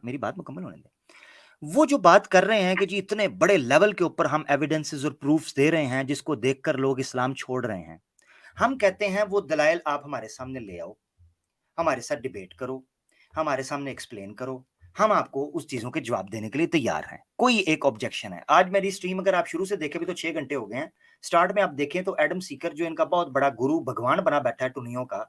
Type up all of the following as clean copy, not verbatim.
मेरी बात मुकम्मल होने दें। वो जो बात कर रहे हैं कि जी इतने बड़े लेवल के ऊपर हम एविडेंसेस और प्रूफ्स दे रहे हैं जिसको देखकर लोग इस्लाम छोड़ रहे हैं, हम कहते हैं वो दलाइल आप हमारे सामने ले आओ, हमारे साथ डिबेट करो, हमारे सामने एक्सप्लेन करो, हम आपको उस चीजों के जवाब देने के लिए तैयार हैं। कोई एक ऑब्जेक्शन है? आज मेरी स्ट्रीम अगर आप शुरू से देखें भी तो 6 घंटे हो गए हैं। स्टार्ट में आप देखें तो एडम सीकर जो इनका बहुत बड़ा गुरु भगवान बना बैठा है टुनियों का,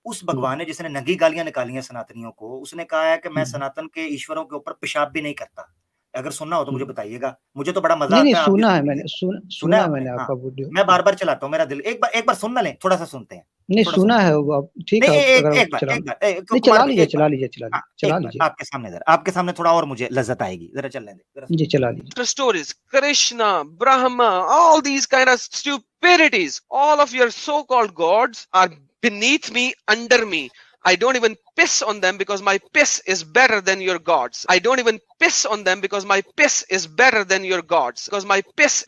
उस भगवान ने जिसने नंगी गालियां निकाली हैं सनातनियों को, उसने कहा है कि मैं सनातन के ईश्वरों के ऊपर पेशाब भी नहीं करता। अगर सुनना हो तो मुझे बताइएगा, मुझे तो बड़ा मजा नहीं नहीं, आता है, आप भी सुना है सुन मैंने, लीजिए। सुना सुना है है आपने? मैंने हाँ, आपका वीडियो। मैं बार बार चलाता हूँ, मेरा दिल एक बार सुन ना लें, थोड़ा सा सुनते हैं, नहीं थोड़ा सुना सुनते है हैं। वो, आप ठीक नहीं है, एक अगर आप एक बार चला, एक बार नहीं कुमार चला भाई लीजिए, एक बार, चला लीजिए, चला हाँ लीजिए, चला एक बार लीजिए। आपके सामने, जरा आपके सामने थोड़ा और मुझे लज्जत आएगी, जरा चलने दे, जरा जी चला लीजिए। stories, Krishna, Brahma, all these kind of stupidities. All of your so-called gods are beneath me, under me. I don't even piss on them because my piss is better than your gods. I don't even piss on them because my piss is better than your gods. Because my piss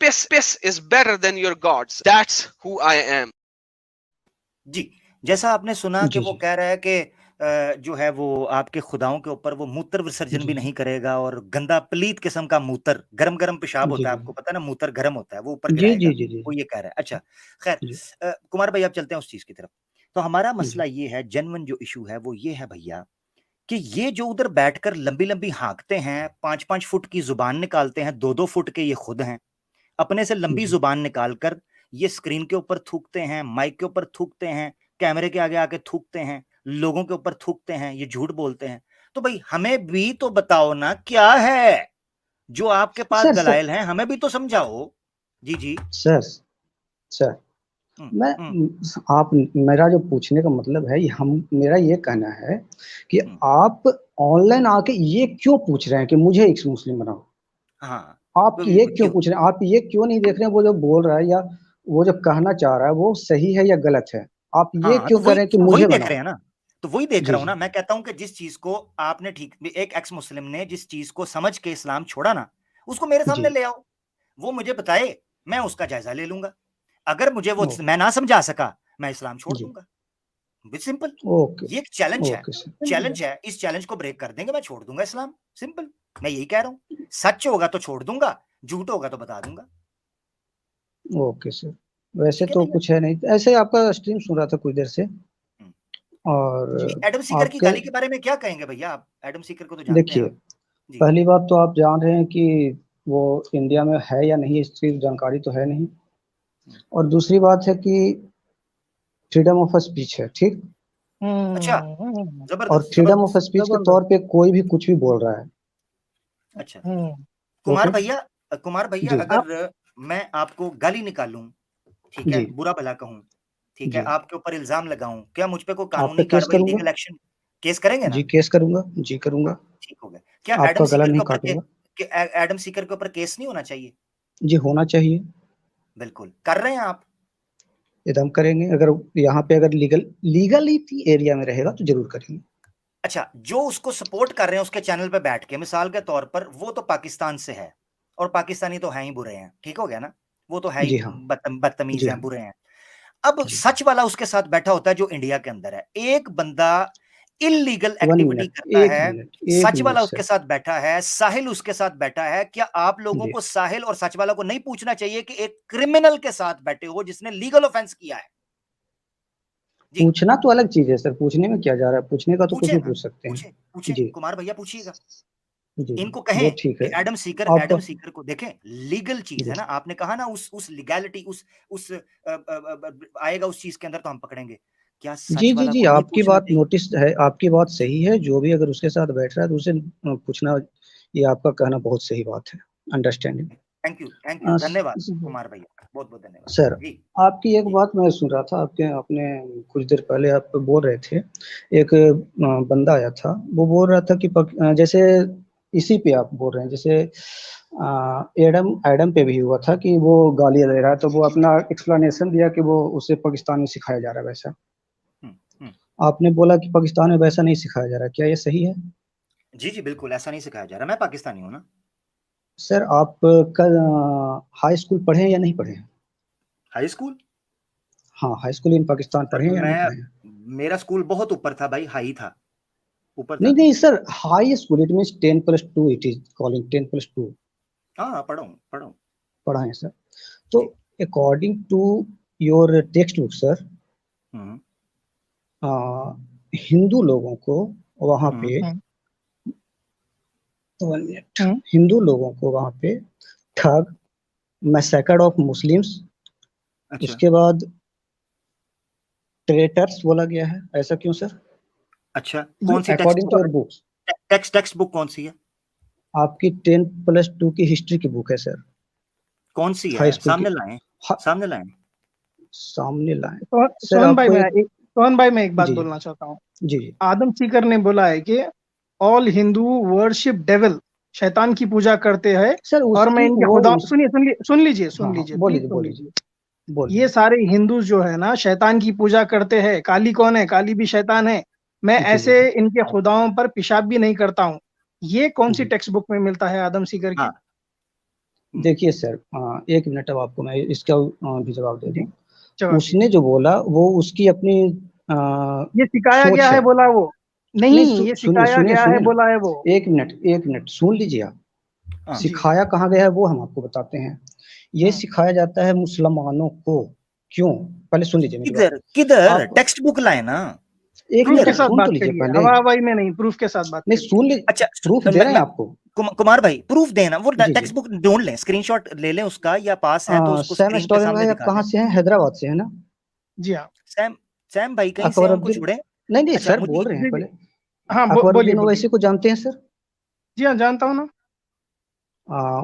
is better than your gods. That's who I am. जी, जैसा आपने सुना कि जी वो जी कह रहा है कि जो है वो आपके खुदाओं के ऊपर वो मूत्र विसर्जन जी भी जी नहीं करेगा, और गंदा पलीत किस्म का मूत्र, गरम-गरम पेशाब जी होता है, जी आपको पता है ना, मूत्र गरम होता है, वो ऊपर जी गिराएगा, जी जी जी वो ये कह रहा है। अच्छा, खैर जी कुमार भाई अब चलते हैं उस चीज़ की तरफ। तो हमारा मसला जी ये है, जेन्युइन जो इश्यू है वो ये है भैया, कि ये जो उधर बैठकर लंबी-लंबी हाँकते हैं, 5-5 फुट की ज़ुबान निकालते हैं, 2-2 फुट के ये खुद हैं, अपने से लंबी जी ज़ुबान निकाल कर ये स्क्रीन के ऊपर थूकते हैं, माइक के ऊपर थूकते हैं, कैमरे के आगे आके थूकते हैं, लोगों के ऊपर थूकते हैं, ये झूठ बोलते हैं। तो भाई हमें भी तो बताओ ना क्या है? जो आपके पास सर सर दलाइल हैं, हमें भी तो समझाओ। जी, जी। सर सर हुँ, मैं हुँ, आप, मेरा जो पूछने का मतलब है, ये हम, मेरा ये कहना है कि हुँ। आप ऑनलाइन आके ये क्यों पूछ रहे हैं कि मुझे एक्स मुस्लिम बनाओ? हाँ, आप ये क्यों क्यों? पूछ रहे हैं? आप ये क्यों नहीं देख रहे हैं वो जो बोल रहा है या वो जो कहना चाह रहा है वो सही है या गलत है? आप ये हाँ, क्यों कह रहे हैं कि तो वही मुझे देख बनाओ? रहे हैं ना, तो वही देख जी रहा हूँ ना। जी मैं कहता हूँ कि जिस चीज़ को आपने ठीक, एक एक्स मुस्लिम ने जिस चीज़ को समझ के इस्लाम छोड़ा ना, उसको मेरे जी सामने ले आओ। वो मुझे बताए, मैं उसका जायज़ा ले लूँगा। अगर मुझे वो ओ मैं ना समझा सका, मैं इस्लाम छोड़ जी दूँगा। विच सिंपल। ओके ये एक चैलेंज है, ओके सर चैलेंज है, इस चैलेंज को ब्रेक कर देंगे, मैं छोड़ दूँगा इस्लाम, सिंपल। मैं यही कह रहा हूँ। सच होगा तो छोड़ दूँगा, झूठ होगा तो बता दूँगा। Okay sir. वैसे ठीक है तो भैया? कुछ है नहीं, ऐसे ही आपका स्ट्रीम सुन रहा था कुछ देर से। हुँ। जी, और एडम सीकर की आपके, गाली के बारे में क्या कहेंगे भैया आप? एडम सीकर को तो जानते हैं देखिए, आप। जी। पहली बात तो आप जान रहे हैं कि वो इंडिया में है या नहीं, इसकी जानकारी तो है नहीं। हुँ। और दूसरी बात है कि फ्रीडम ऑफ स्पीच है, ठीक? अच्छा, और ज़बरदस्त, फ्रीडम ऑफ ज़बरदस्त। स्पीच के तौर पे कोई भी कुछ भी बोल रहा है। अच्छा। ओके? कुमार भैया जी, अगर मैं आपको गाली निकालूँ, ठीक है, जी, बुरा-भला कहूँ, ठीक है, जी। आपके ऊपर इल्ज़ाम लगाऊँ, क्या मुझ पे कोई आप पे कानूनी केस कार्रवाई, करूँगा। लीगल एक्शन, केस करेंगे जी, ना? केस करूँगा। जी, हाँ, करूँगा। ठीक हो गया। क्या एडम आपका गला सीकर नहीं के ऊपर काटूँगा। एडम सीकर के ऊपर केस नहीं होना चाहिए? जी, होना चाहिए। बिल्कुल। कर रहे हैं आप? एकदम करेंगे, अगर यहाँ पे अगर लीगलिटी एरिया में रहेगा तो ज़रूर करेंगे। अच्छा, जो उसको सपोर्ट कर रहे हैं उसके चैनल पे बैठ के, मिसाल के तौर पर वो तो पाकिस्तान से है, और पाकिस्तानी तो हैं ही बुरे हैं, ठीक हो गया ना? वो तो है ही जी हाँ, जी बदतमीज़ हैं, हाँ, बुरे हैं। अब जी। सच वाला उसके साथ बैठा होता है जो इंडिया के अंदर है। एक बंदा इल्लीगल 1 एक्टिविटी मिनट, करता 1 है, मिनट, 1 सच मिनट वाला सर। उसके साथ बैठा है, साहिल उसके साथ बैठा है। क्या आप लोगों जी। को साहिल और सच वाला को नहीं पूछना चाहिए कि एक क्रिमिनल के साथ बैठे हो जिसने लीगल ऑफेंस किया है? जी, पूछना तो अलग चीज़ है सर, पूछने में क्या जा रहा है? पूछने का तो कुछ पूछे भी ना, पूछ सकते हैं। पूछे, जी, कुमार भैया पूछिएगा। जी, इनको वो कहें ठीक कि है। एडम आपका सीकर को देखें, लीगल चीज़ जी। है ना, आपने कहा ना उस लीगैलिटी, उस आएगा उस चीज़ के अंदर तो हम पकड़ेंगे। क्या जी, सच जी, वाला जी, को नहीं आपकी पूछना बात चाहिए? नोटिस है, आपकी बात सही है, जो भी अगर उसके साथ बैठ रहा है तो उसे पूछना, ये आपका कहना बहुत सही बात है, अंडरस्टैंडिंग। थैंक यू, स धन्यवाद स कुमार भैया, बहुत-बहुत धन्यवाद। सर, जी, आपकी एक जी। बात मैं सुन रहा था, आपने कुछ देर पहले आप बोल रहे थे, एक बंदा आया था, वो बोल रहा था कि जैसे इसी पे आप बोल रहे हैं, जैसे एडम एडम पे भी हुआ था कि वो गालियाँ दे रहा है, तो वो अपना एक्सप्लेनेशन दिया कि वो उसे पाकिस्तानी सिखाया जा रहा है वैसा। हुँ, हुँ। आपने बोला कि पाकिस्तान में वैसा नहीं सिखाया जा रहा है, क्या ये सही है? जी, जी, बिल्कुल ऐसा नहीं सिखाया जा रहा। मैं पाकिस्तानी हूँ ना। सर, आप कल हाई स्कूल पढ़े हैं या नहीं पढ़े हैं? High school? हाँ, हाई स्कूल इन पाकिस्तान पढ़े हैं या नहीं मैं पढ़े हैं? मेरा स्कूल बहुत ऊपर था भाई, हाई था। ऊपर नहीं जाते नहीं sir, high school it means 10+2, it is calling 10+2 हाँ पढ़ो पढ़ा है सर। तो जी according to your text book sir, hmm Hindu लोगों को वहां हम्म पे हम्म, 1 मिनट, हम्म, हिंदू लोगों को वहां पे ठग, मैसेकर ऑफ मुस्लिम्स, अच्छा उसके बाद ट्रेटर्स बोला गया है। ऐसा क्यों सर? अच्छा कौन सी text according to your book books, text book कौन सी है आपकी 10+2 की हिस्ट्री की बुक है सर, कौन सी हाई है स्कूल की। सामने लाएं सामने लाएं सर सोहन भाई, आपको मैं एक। सोहन भाई, मैं एक बात जी बोलना चाहता हूँ। जी जी आदम सीकर ने बोला है कि ऑल हिंदू वर्शिप डेविल, शैतान की पूजा करते हैं, सर और मैं उसकी इनके वो खुदा, उस, सुन लीजिए हाँ हाँ प्लीज बोलिए सुन बोलिए लीजिए। बोलिए। ये सारे हिंदू जो है ना, शैतान की पूजा करते हैं। काली कौन है? काली भी शैतान है। मैं जी जी ऐसे इनके खुदाओं पर पेशाब भी नहीं करता हूँ। ये कौन सी जी। टेक्स्ट बुक में मिलता है आदम सीकर के? हाँ देखिए सर, 1 मिनट, अब आपको मैं इसका भी जवाब दे जी, दूं। जवाब उसने जो बोला वो उसकी अपनी ये सिखाया सोच गया है, है। बोला वो नहीं नहीं, ये सुनिए सिखाया सुनिए गया है, सुनिए ना, बोला है वो। 1 मिनट सुन लीजिए आप। हाँ जी सिखाया कहाँ गया है वो हम आपको बताते हैं। ये सिखाया जाता है मुसलमानों को। क्यों? पहले सुन लीजिए मेरी बात। किधर किधर आप टेक्स्ट बुक लाए ना 1 मिनट, प्रूफ के आप साथ सुन तो बात लीजिए करिए, पहले। हवा हवाई में नहीं, प्रूफ के साथ बात नहीं करिए। सुन ली, अच्छा प्रूफ दे रहे हैं आपको। कुमार भाई प्रूफ देना वो जी जी। टेक्स्ट बुक ढूंढ लें स्क्रीनशॉट ले लें उसका या पास है तो उसको सैम स्क्रीन पे स्टोरन सामने भाई, आप दिखा दें कहाँ से हैं? हैदराबाद से है ना? जी हाँ, सैम सैम भाई कहीं से हमको अकबरुद्दीन, छोड़े नहीं नहीं अच्छा सर मुझे बोल रहे हैं जी जी, पहले। हाँ बोलिए अकबरुद्दीन बोलिए। ओवैसी को जानते हैं सर? जी हाँ, जानता हूँ ना।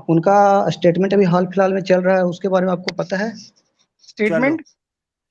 उनका स्टेटमेंट अभी हाल फिलहाल में चल रहा है, उसके बारे में आपको पता है? चलो स्टेटमेंट?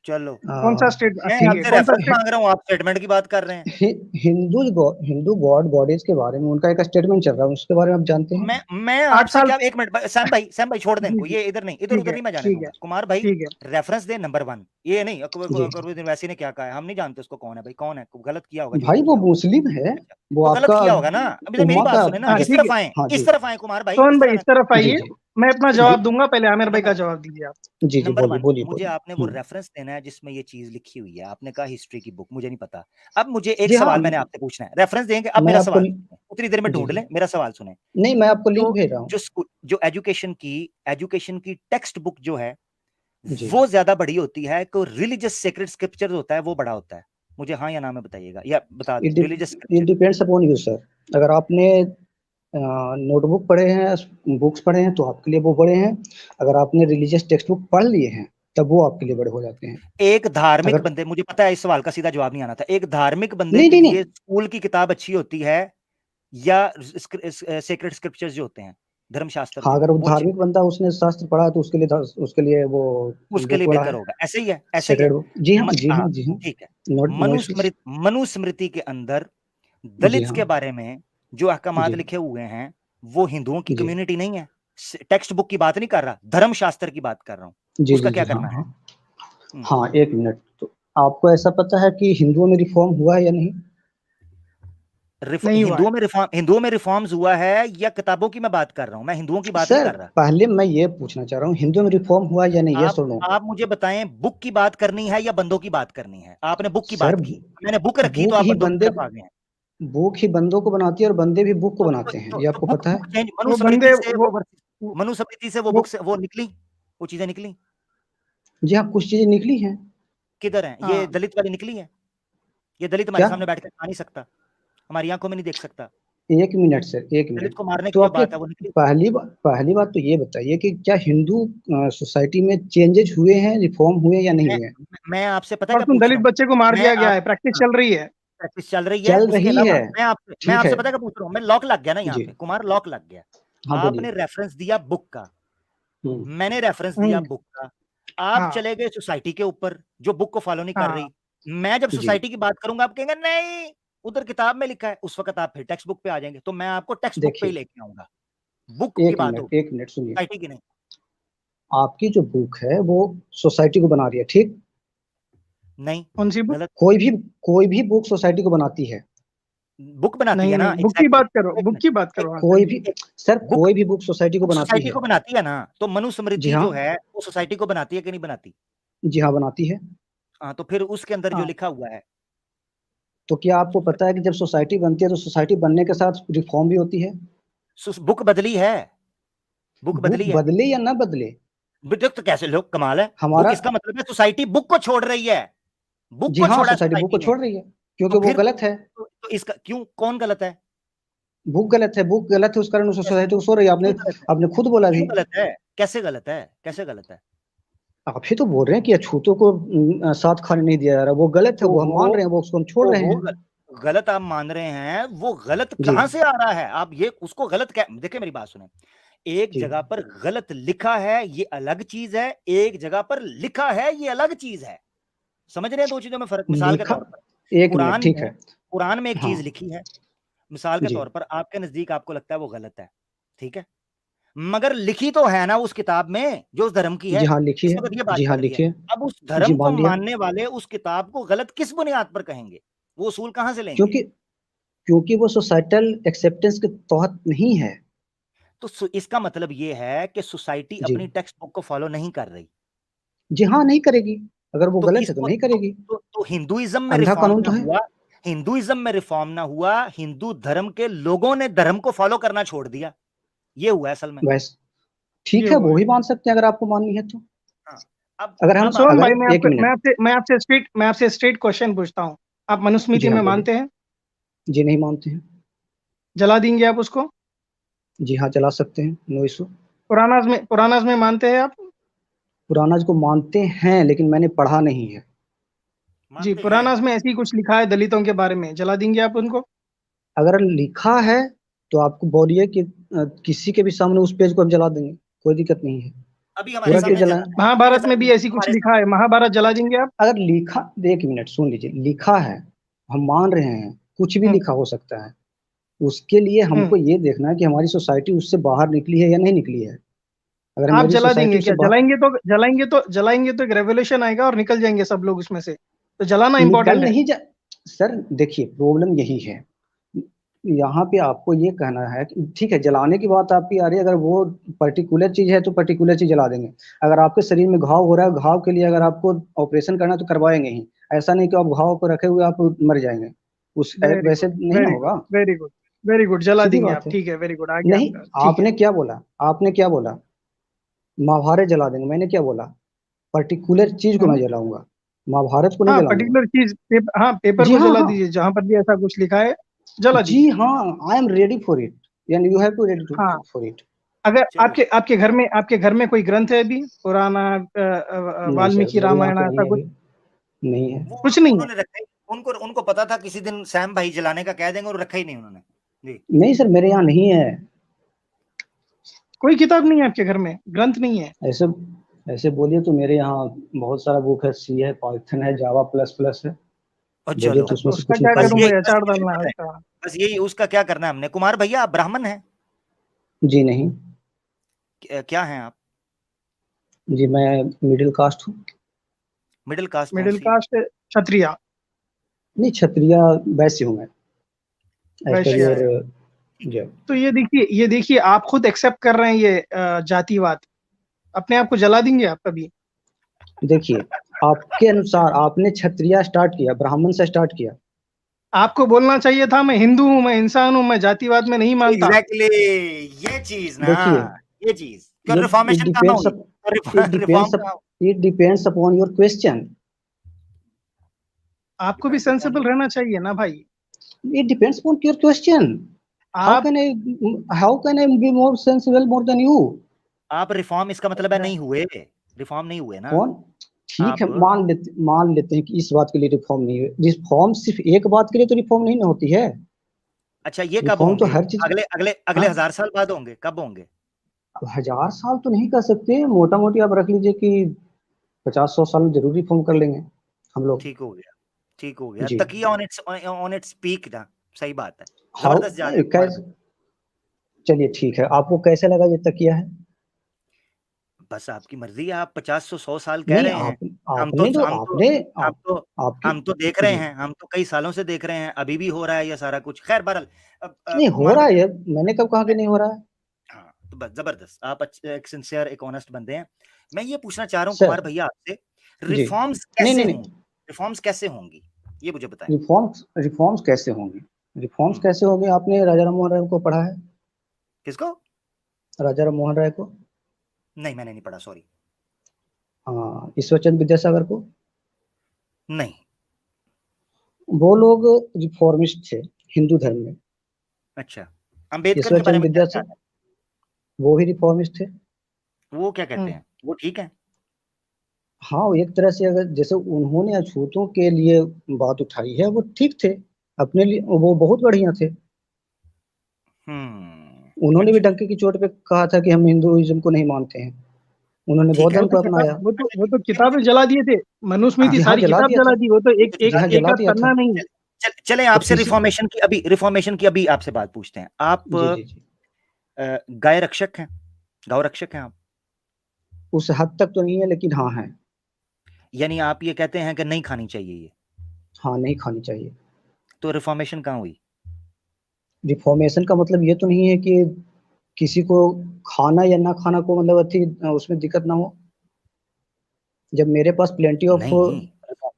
चलो कौन सा मैं ठीक है, आपसे कौन सा रेफरेंस मांग रहा हूँ आप स्टेटमेंट की बात कर रहे हैं हिंदू गॉड गॉडेज के बारे में उनका एक स्टेटमेंट चल रहा है, उसके बारे में आप जानते हैं? मैं 8 आपसे साल क्या एक मिनट सैम भाई छोड़ दें जी इनको जी, ये इधर नहीं इधर ठीक उधर है नहीं मैं जाने ठीक है दूंगा कुमार भाई ठीक है। रेफरेंस दे नंबर 1 ये नहीं जी अकबरुद्दीन वैसी ने क्या कहा है हम नहीं जानते उसको कौन है भाई कौन है गलत किया होगा जो भी भाई वो किया होगा मुस्लिम है, अच्छा वो तो गलत आपका किया होगा ना अभी तो मेरी उम्मा बात का सुने ना हाँ इस ठीक है, हाँ जी। तरफ आए कुमार भाई सोहन इस भाई तरफ इस तरफ जी आइए, जी मैं अपना भाई, जवाब दूंगा, पहले आमिर भाई का नंबर जवाब दीजिए आप। जी जी नंबर बोलिए 1 बोलिए मुझे बोलिए। आपने वो रेफरेंस देना है जिसमें ये चीज लिखी हुई है आपने कहा हिस्ट्री की बुक मुझे नहीं पता अब मुझे एक जी हाँ, सवाल मैंने आपसे पूछना है रेफरेंस देंगे अब मैं मेरा आपको सवाल उतनी देर में जी ढूंढ जी, लें मेरा सवाल सुने नहीं मैं आपको लिंक जो भेज रहा हूँ। जो स्कूल जो एजुकेशन की टेक्स्ट बुक जो है जी वो ज्यादा बड़ी होती है को रिलीजियस सेक्रेट स्क्रिप्चर होता है वो बड़ा होता है मुझे हाँ या ना में बताइएगा या बता दें religious it scripture depends upon you sir. अगर आपने नोटबुक पढ़े हैं, बुक्स पढ़े हैं तो आपके लिए वो बड़े हैं। अगर आपने रिलीजियस टेक्स्ट बुक पढ़ लिए हैं तब वो आपके लिए बड़े हो जाते हैं। एक धार्मिक अगर बंदे मुझे पता है इस सवाल का सीधा जवाब नहीं आना था एक धार्मिक बंदे नहीं के नहीं नहीं, लिए स्कूल की किताब अच्छी होती है या सेक्रेट स्क्रिप्चर्स जो होते हैं धर्मशास्त्र हाँ जो अगर वो वो अच्छी धार्मिक बंदा उसने शास्त्र पढ़ा है तो उसके लिए वो उसके लिए बुक बड़ा बेहतर है, होगा ऐसे ही है ऐसे ही है सेक्रेड बुक। जी हाँ जी हाँ हाँ जी हाँ। ठीक है नो इश्यूज। मनुस्मृति के अंदर जी दलित्स हाँ के बारे में जो अहकामात जी लिखे हुए हैं वो हिंदुओं की जी कम्युनिटी नहीं है टेक्स्ट बुक की बात नहीं कर रहा धर्मशास्त्र की बात कर रहा हूं जी उसका जी जी क्या हाँ करना है हाँ हाँ। 1 मिनट, तो आपको ऐसा पता है कि हिंदुओं में रिफॉर्म हुआ है या नहीं? नहीं हुआ है। हिंदुओं में रिफॉर्म्स हुआ है या किताबों की मैं बात कर रहा हूं मैं हिंदुओं की बात नहीं सर कर रहा पहले मैं ये पूछना चाह रहा हूँ, हिंदुओं में रिफॉर्म हुआ है या नहीं, यस और नो? आप मुझे बताएं बुक की बात करनी है या बंदों की बात करनी है आपने बुक की सर बात की मैंने बुक रखी तो बुक आप ही बंदों की बंदे, तरफ आ गए हैं बुक ही बंदों को बनाती है और बंदे भी बुक को बनाते हैं, ये तो आपको बुक पता है? बुक चेंज वो बंदे मनुस्मृति से वो वो बुक से वो निकली वो चीजें निकली जी हाँ, कुछ चीजें निकली हैं। किधर है ये हाँ, दलित वाली निकली है ये दलित हमारे क्या? सामने बैठ कर खा नहीं सकता हमारी आंखों में नहीं देख सकता 1 मिनट सर, 1 मिनट। दलित को मारने तो की जो आपने बात है वो निकली पहली बात तो ये बताइए कि क्या हिंदू सोसाइटी में चेंजेस हुए हैं, रिफॉर्म हुए या नहीं मैं हुए? मैं आपसे पता है क्या परसों पूछ रहा दलित हूँ बच्चे को मार मैं दिया गया आप है, प्रैक्टिस चल रही है। प्रैक्टिस चल रही है चल उसके रही अलावा है, मैं ठीक आपसे है। पता क्या पूछ रहा हूँ मैं लॉक लग गया ना यहाँ जी पे कुमार लॉक लग गया हाँ बोलिए। आपने रेफरेंस दिया बुक का मैंने रेफरेंस दिया हम्म, बुक का आप हाँ चले गए सोसाइटी के ऊपर जो बुक को फॉलो नहीं कर हाँ, रही मैं जब जी सोसाइटी की बात करूंगा आप कहेंगे नहीं उधर किताब में लिखा है उस वक्त आप फिर टेक्स्ट बुक पे आ जाएंगे तो मैं आपको टेक्स्ट बुक पे ही देखिए, लेके आऊंगा बुक की बात होगी 1 मिनट सुनिए। सोसाइटी की नहीं आपकी जो बुक है वो सोसाइटी को बना रही है, ठीक? नहीं कौन सी बुक? गलत कोई भी बुक सोसाइटी को बनाती है। बुक बनाती नहीं है ना नहीं, बुक की एग्जैक्टली बात करो, एक बुक मिनट की बात एक करो। हाँ कोई चलिए। भी सर, बुक कोई भी बुक सोसाइटी को बुक बनाती सोसाइटी है। को बनाती है ना तो जी मनुस्मृति हाँ, जो है वो सोसाइटी को बनाती है कि नहीं बनाती जी हाँ बनाती है। हाँ तो फिर उसके अंदर जो हाँ लिखा हुआ है तो क्या आपको पता है कि जब सोसाइटी बनती है तो सोसाइटी बनने के साथ रिफॉर्म भी होती है? बुक बदली है, बुक बुक बदली है। बदले या ना बदले, तो कैसे लोग, कमाल है। बुक हमारा इसका मतलब है सोसाइटी बुक को छोड़ रही है, बुक जी को हाँ, छोड़ा सोसाइटी बुक को सोसाइटी ने। छोड़ रही है क्योंकि तो वो फिर गलत है। तो इसका क्यों, कौन गलत है? बुक गलत है, बुक गलत है, उस कारण कैसे, सोसाइटी को सो रही है। आपने क्यों गलत है? आपने खुद बोला क्यों भी। गलत है? कैसे गलत है? कैसे गलत है? आप ही तो बोल रहे हैं कि अछूतों को साथ खाने नहीं दिया जा रहा, वो गलत है, वो हम मान ओहो, रहे हैं, वो उसको हम छोड़ रहे ओहो, हैं। गलत आप मान रहे हैं, वो गलत जी कहां से आ रहा है? आप ये उसको गलत क्या, देखिए मेरी बात सुने, एक जी जगह पर गलत लिखा है ये अलग चीज है, एक जगह पर लिखा है ये अलग चीज है। समझ रहे हैं दो चीजों में फर्क? मिसाल के लिखा, तौर पर एक मिनट कुरान ठीक में, है। कुरान में एक हाँ चीज लिखी है, मिसाल के जी तौर पर आपके नजदीक आपको लगता है वो गलत है, ठीक है, मगर लिखी तो है ना उस किताब में जो उस धर्म की जी है। हाँ लिखी इस है, वक्त ये बात जी हाँ चल रही है। लिखी है, अब उस जी धर्म को मान लिया। मानने वाले उस किताब को गलत किस बुनियाद पर कहेंगे? वो उसूल कहां से लेंगे? क्योंकि क्योंकि वो सोसाइटल एक्सेप्टेंस के तहत नहीं है। तो इसका मतलब ये है कि सोसाइटी जी अपनी टेक्स्ट बुक को फॉलो नहीं कर रही। जी हाँ, नहीं करेगी, अगर वो तो गलत है तो इसको नहीं करेगी। तो हिंदुइज्म में अंधा रिफॉर्म कानून ना तो है। हुआ, हिंदुइज्म में रिफॉर्म ना हुआ, हिंदू धर्म के लोगों ने धर्म को फॉलो करना छोड़ दिया, ये हुआ असल में। बस ये ठीक है, हुआ वो है। भी मान सकते हैं अगर आपको माननी है तो। हाँ, अब अगर हम आप सोहन अगर भाई, एक मिनट, मैं आपसे स्ट्रेट क्वेश्चन पूछता हूँ। आप जी मनुस्मृति हाँ में बोलिए। मानते हैं? जी नहीं मानते हैं। जला देंगे आप उसको? जी हाँ चला सकते हैं, नो इशू। पुरानाज में मानते हैं आप? पुरानाज को मानते हैं लेकिन मैंने पढ़ा नहीं है। जी, मानते हैं। पुरानाज में ऐसी कुछ लिखा है दलितों के बारे में, जला देंगे आप उनको? अगर लिखा है तो आपको बोलिए कि किसी के भी सामने उस पेज को हम जला देंगे, कोई दिक्कत नहीं है। अभी हमारे पूरा क्यों सामने जलाएं? जलाना है, ठीक है महाभारत सर, में भी ऐसी कुछ हमारे लिखा है, महाभारत जला देंगे आप? अगर लिखा, एक मिनट सुन लीजिए, लिखा है, हम मान रहे हैं, कुछ भी हम्म, लिखा हो सकता है। उसके लिए हमको हम्म। ये देखना है कि हमारी सोसाइटी उससे बाहर निकली है या नहीं निकली है। अगर आप मेरी जला सोसाइटी देंगे उससे क्या? बाहर जलाएंगे तो एक रेवोल्यूशन आएगा और निकल जाएंगे सब लोग उसमें से, तो जलाना निकल इंपॉर्टेंट है। नहीं जा सर देखिए, प्रॉब्लम यही है, यहाँ पे आपको ये कहना है कि ठीक है जलाने की बात आपकी आ रही है, अगर वो पर्टिकुलर चीज है तो पर्टिकुलर चीज जला देंगे। अगर आपके शरीर में घाव हो रहा है, घाव के लिए अगर आपको ऑपरेशन करना है तो करवाएंगे ही। ऐसा नहीं कि आप घाव को रखे हुए आप मर जाएंगे, उस वेरी वैसे गुड, नहीं ना वेरी गुड, होगा। वेरी गुड, वेरी गुड, जला सीधी देंगे बात आप, है। ठीक है, वेरी गुड, आ गया नहीं, आपका, ठीक है। आपने क्या बोला, आपने क्या बोला, महाभारत जला देंगे, मैंने क्या बोला, पर्टिकुलर चीज को मैं हम्म। जलाऊंगा, महाभारत को नहीं हाँ, जलाऊंगा। पर्टिकुलर चीज, हाँ, पेपर जी को हाँ जला हाँ, दीजिए जहां पर भी ऐसा कुछ लिखा है, जला जी दीजिए। हाँ, I am ready for it and you have to ready हाँ, फॉर इट। अगर चलिए। आपके घर में कोई ग्रंथ है अभी पुराना, नहीं सर, वाल्मीकि मेरे यहाँ रामायण, तो नहीं ऐसा है कुछ? अभी, नहीं है। वो कुछ नहीं है? उन्होंने रखा ही, उनको उनको पता था किसी दिन सैम भाई जलाने का कह देंगे, और रखा ही नहीं उन्होंने जी। नहीं सर, मेरे यहाँ नहीं है। कोई किताब नहीं है आपके घर में, ग्रंथ नहीं है? ऐसे ऐसे बोलिए तो मेरे यहाँ बहुत सारा बुक है, सी है, पाइथन है, जावा प्लस प्लस है। और बोलिए चलो, तो उसमें तो से उसका कुछ क्या बस निकाल करूं दूं। भाई, बस अचार यही डालना है करना है, उसका? बस यही उसका क्या करना है हमने। कुमार भैया आप ब्राह्मण हैं? जी नहीं, क्या हैं आप? जी मैं मिडिल कास्ट हूँ। मिडिल कास्ट कौन मिडिल सी? कास्ट, क्षत्रिय, नहीं, क्षत्रिय वैश्य हूँ मैं, एज पर वैश्य योर। है। ठीक है। जी तो ये देखिए आप खुद एक्सेप्ट कर रहे हैं ये जातिवाद, अपने आप को जला देंगे आप कभी? देखिए, आपके अनुसार आपने क्षत्रिय स्टार्ट किया, ब्राह्मण से स्टार्ट किया। आपको बोलना चाहिए था मैं हिंदू हूं, मैं इंसान हूं, मैं जातिवाद में नहीं मानता। एग्जैक्टली, ये चीज ना, देखिए, ये चीज क्यों ये इट रिफॉर्मेशन कहाँ डिपेंड्स हुई? इट रिफॉर्म डिपेंड्स कहाँ? It depends upon your question. आपको भी डिपेंड्स अपॉन सेंसिबल रहना चाहिए ना भाई। It depends upon your question. How आप can I how can I be more sensible more than you? आप रिफॉर्म, इसका मतलब है नहीं हुए, रिफॉर्म नहीं हुए ना कौन? ठीक है, आप। मान लेते हैं कि इस बात के लिए रिफॉर्म नहीं है। रिफॉर्म सिर्फ एक बात के लिए तो रिफॉर्म नहीं ना होती है। अच्छा, ये कब रिफॉर्म तो होंगे? हर चीज। अगले अगले हाँ, अगले 1000 साल बाद होंगे? कब होंगे? अब 1000 साल तो नहीं कर सकते, मोटा मोटी आप रख लीजिए कि 50-100 साल में जरूर रिफॉर्म कर लेंगे हम लोग। ठीक हो गया, ठीक हो गया। जी तकिया ऑन इट्स पीक ना, सही बात है। हाउ जबरदस्त जा रहे हैं कुमार कैसे, भाई। चलिए ठीक है, आपको कैसे लगा ये तकिया है? बस आपकी मर्जी है, आप 50-100 साल कह नहीं, रहे हैं। हम तो आपने तो हम तो आपने हम तो आपकी हम तो देख रहे जी हैं, हम तो कई सालों से देख रहे हैं, अभी भी हो रहा है ये सारा कुछ। खैर बहरहाल, नहीं हो कुमार रहा है भैया, ये, मैंने कब कहा कि नहीं हो रहा है। हाँ तो बस जबरदस्त, आप एक सिंसियर, एक ऑनेस्ट बंदे हैं। मैं ये पूछना चाह रहा हूँ सर कुमार भैया आपसे, जी रिफॉर्म्स नहीं कैसे नहीं नहीं, होंगी? रिफॉर्म्स कैसे होंगी? ये मुझे बताएं। रिफॉर्म्स कैसे होंगे? रिफॉर्म्स कैसे होंगे? आपने राजा राम मोहन राय को पढ़ा है? किसको? राजा राम मोहन राय को? नहीं, मैंने नहीं पढ़ा, सॉरी। हाँ, ईश्वरचंद्र विद्यासागर को? नहीं। वो लोग रिफॉर्मिस्ट थे हिंदू धर्म में। अच्छा, अंबेडकर के बारे ईश्वरचंद्र में क्या ख्याल विद्यासागर है? वो भी रिफॉर्मिस्ट थे। वो क्या कहते हम्म। हैं? वो ठीक है? हाँ, वो एक तरह से अगर जैसे उन्होंने अछूतों के लिए बात उठाई है, वो ठीक थे। अपने लिए वो बहुत बढ़िया थे। उन्होंने भी अच्छा, डंके की चोट पे कहा था कि हम हिंदुइज्म को नहीं मानते हैं। उन्होंने ठीक बौद्ध है। धर्म वो तो को किताब अपनाया। वो तो किताबें जला दिए थे, मनुस्मृति जी हाँ, सारी जला किताब दिया जला था। दी। वो तो एक तो एक जी हाँ, एक जला आध दिया पन्ना था। नहीं है। चले तो आपसे किसी रिफॉर्मेशन की अभी आपसे बात पूछते हैं। आप जी। गाय रक्षक हैं, गौ रक्षक हैं आप? उस हद तक तो नहीं है, लेकिन हाँ है। यानी आप ये कहते हैं कि नहीं खानी चाहिए ये? हाँ, नहीं खानी चाहिए। तो रिफॉर्मेशन कहाँ हुई? रिफॉर्मेशन का मतलब ये तो नहीं है कि किसी को खाना या ना खाना को मतलब उसमें दिक्कत ना हो। जब मेरे पास प्लेंटी ऑफ नहीं,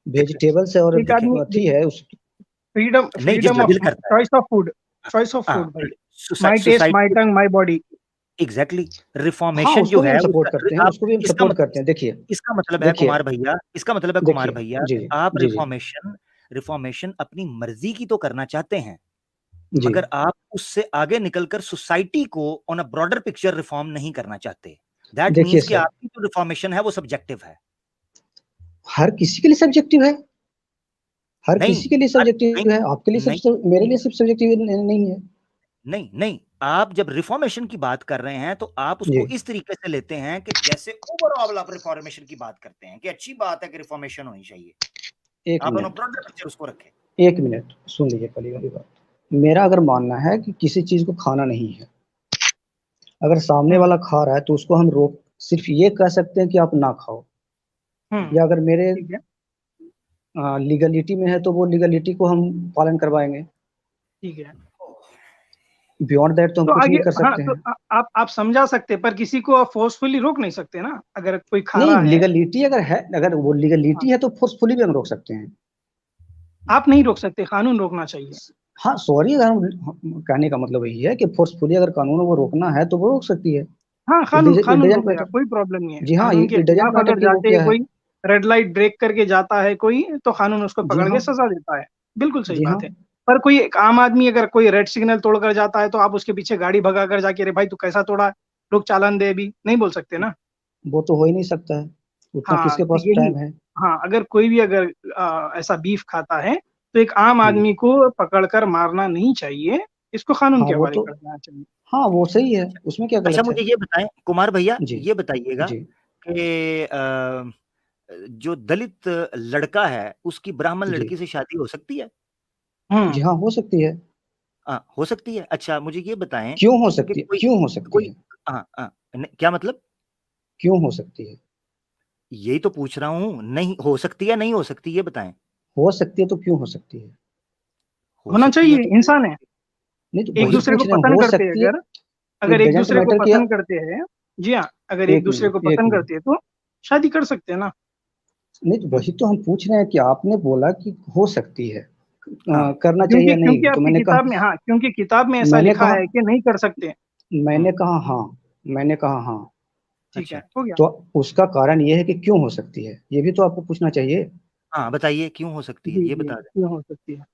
वेजिटेबल्स है और एक आदमी अथी है उस फ्रीडम नहीं, जिस फ्रीडम जो ऑफ दिल करता है। चॉइस ऑफ हाँ, फूड भाई। My taste, my society, tongue, my body. Exactly. हाँ, रिफॉर्मेशन जो उसको भी हम है सपोर्ट उसका करते हैं, आप उसको भी हम इसका सपोर्ट मतलब करते हैं। देखिए इसका मतलब है देखिए कुमार भैया, इसका मतलब है कुमार देखिए भैया जी, कि आप जी, जी, रिफॉर्मेशन अपनी मर्जी की तो करना चाहते हैं, जी। मगर आप उससे आगे निकलकर सोसाइटी को on a broader picture reform नहीं करना चाहते। दैट देखिए मीन्स कि सर, आपकी जो रिफॉर्मेशन है वो सब्जेक्टिव है। हर किसी के लिए सब्जेक्टिव है। हर नहीं, किसी के लिए नहीं, सब्जेक्टिव है। आपके लिए नहीं, मेरे लिए सिर्फ सब्जेक्टिव नहीं है। नहीं, नहीं, आप जब रिफॉर्मेशन की बात कर रहे हैं तो आप जी, उसको इस तरीके से लेते हैं कि जैसे ओवरऑल आप रिफॉर्मेशन की बात करते हैं कि अच्छी बात है कि रिफॉर्मेशन होनी चाहिए। एक आप on a minute, broader picture उसको रखें। एक मिनट सुन लीजिए पहली वाली बात। मेरा अगर मानना है कि किसी चीज़ को खाना नहीं है, अगर सामने हम्म वाला खा रहा है तो उसको हम रोक सिर्फ ये कह सकते हैं कि आप ना खाओ। हम्म या अगर मेरे ठीक है, लीगलिटी में है तो वो लीगलिटी को हम पालन करवाएँगे। ठीक है। बियॉन्ड दैट तो हम तो कुछ आगे, नहीं कर हाँ, सकते तो हैं। आप समझा सकते हैं, पर किसी को आप फोर्सफुली रोक नहीं सकते ना, अगर कोई खा नहीं, रहा है। लीगलिटी अगर है, अगर वो हाँ, लीगलिटी है तो फोर्सफुली भी हम रोक सकते हैं। आप नहीं रोक सकते, कानून रोकना चाहिए। हाँ, सॉरी, अगर कहने का मतलब यही है कि फोर्सफुली अगर कानून को रोकना है तो वो रोक सकती है। हाँ, इट कानून इट कानून डजंट रोकेगा, मैटर। कोई प्रॉब्लम नहीं है। जी हाँ, कानून के इट डजंट खिलाफ मैटर अगर कि वो जाते क्या हैं है। कोई, रेड लाइट ब्रेक करके जाता है कोई, तो कानून उसको जी पकड़ के हाँ, सजा देता है। बिल्कुल सही जी हाँ। बात है। पर कोई एक आम आदमी अगर कोई रेड सिग्नल तोड़कर जाता है, तो आप उसके पीछे गाड़ी भगा कर जाके, अरे भाई तू कैसा तोड़ा, रुक चालान दे, अभी नहीं बोल सकते ना। वो तो हो ही नहीं सकता है। उतना हाँ, किसके तो पास यही। टाइम है। हाँ, अगर कोई भी अगर ऐसा बीफ खाता है, तो एक आम हुँ। आदमी को पकड़कर मारना नहीं चाहिए, इसको कानून हाँ, के वो हवाले तो कर देना चाहिए। हाँ, वो सही है। उसमें क्या अच्छा, गलत है? मुझे ये बताएं कुमार भैया, जी, ये बताइएगा जी, कि जो दलित लड़का है उसकी ब्राह्मण जी। लड़की से शादी हो सकती है? जी हम्म हाँ, हो सकती है। हो सकती है। अच्छा, मुझे ये बताएं क्यों हो कि सकती है? कोई क्यों हो सकती कोई है? क्या मतलब? क्यों हो सकती है? यही तो पूछ रहा हूं, नहीं हो सकती है, नहीं हो सकती, ये बताएं। हो सकती है तो क्यों हो सकती है? हो होना सकती है चाहिए, तो इंसान है। नहीं तो एक वही वही दूसरे तो। को पूछ रहे हैं, पसंद हो करते हैं सकती है। अगर, इट एक डजंट दूसरे को मैटर कि पसंद करते हैं। जी हाँ, अगर एक दूसरे को एक पसंद मिनट। करते हैं तो शादी कर सकते हैं ना। नहीं तो वही तो हम पूछ रहे हैं कि आपने बोला कि हो सकती है। हाँ, करना चाहिए क्योंकि या क्योंकि नहीं? तो आपकी किताब में, हाँ, क्योंकि किताब में ऐसा मैंने लिखा कहा है कि नहीं कर सकते। मैंने हम्म, कहा हाँ, मैंने कहा हाँ। ठीक है, अच्छा, हो गया। तो उसका कारण ये है कि क्यों हो सकती है? ये भी तो आपको पूछना चाहिए। हाँ बताइए क्यों हो सकती है, जी ये जी, बता दें। क्यों हो सकती है।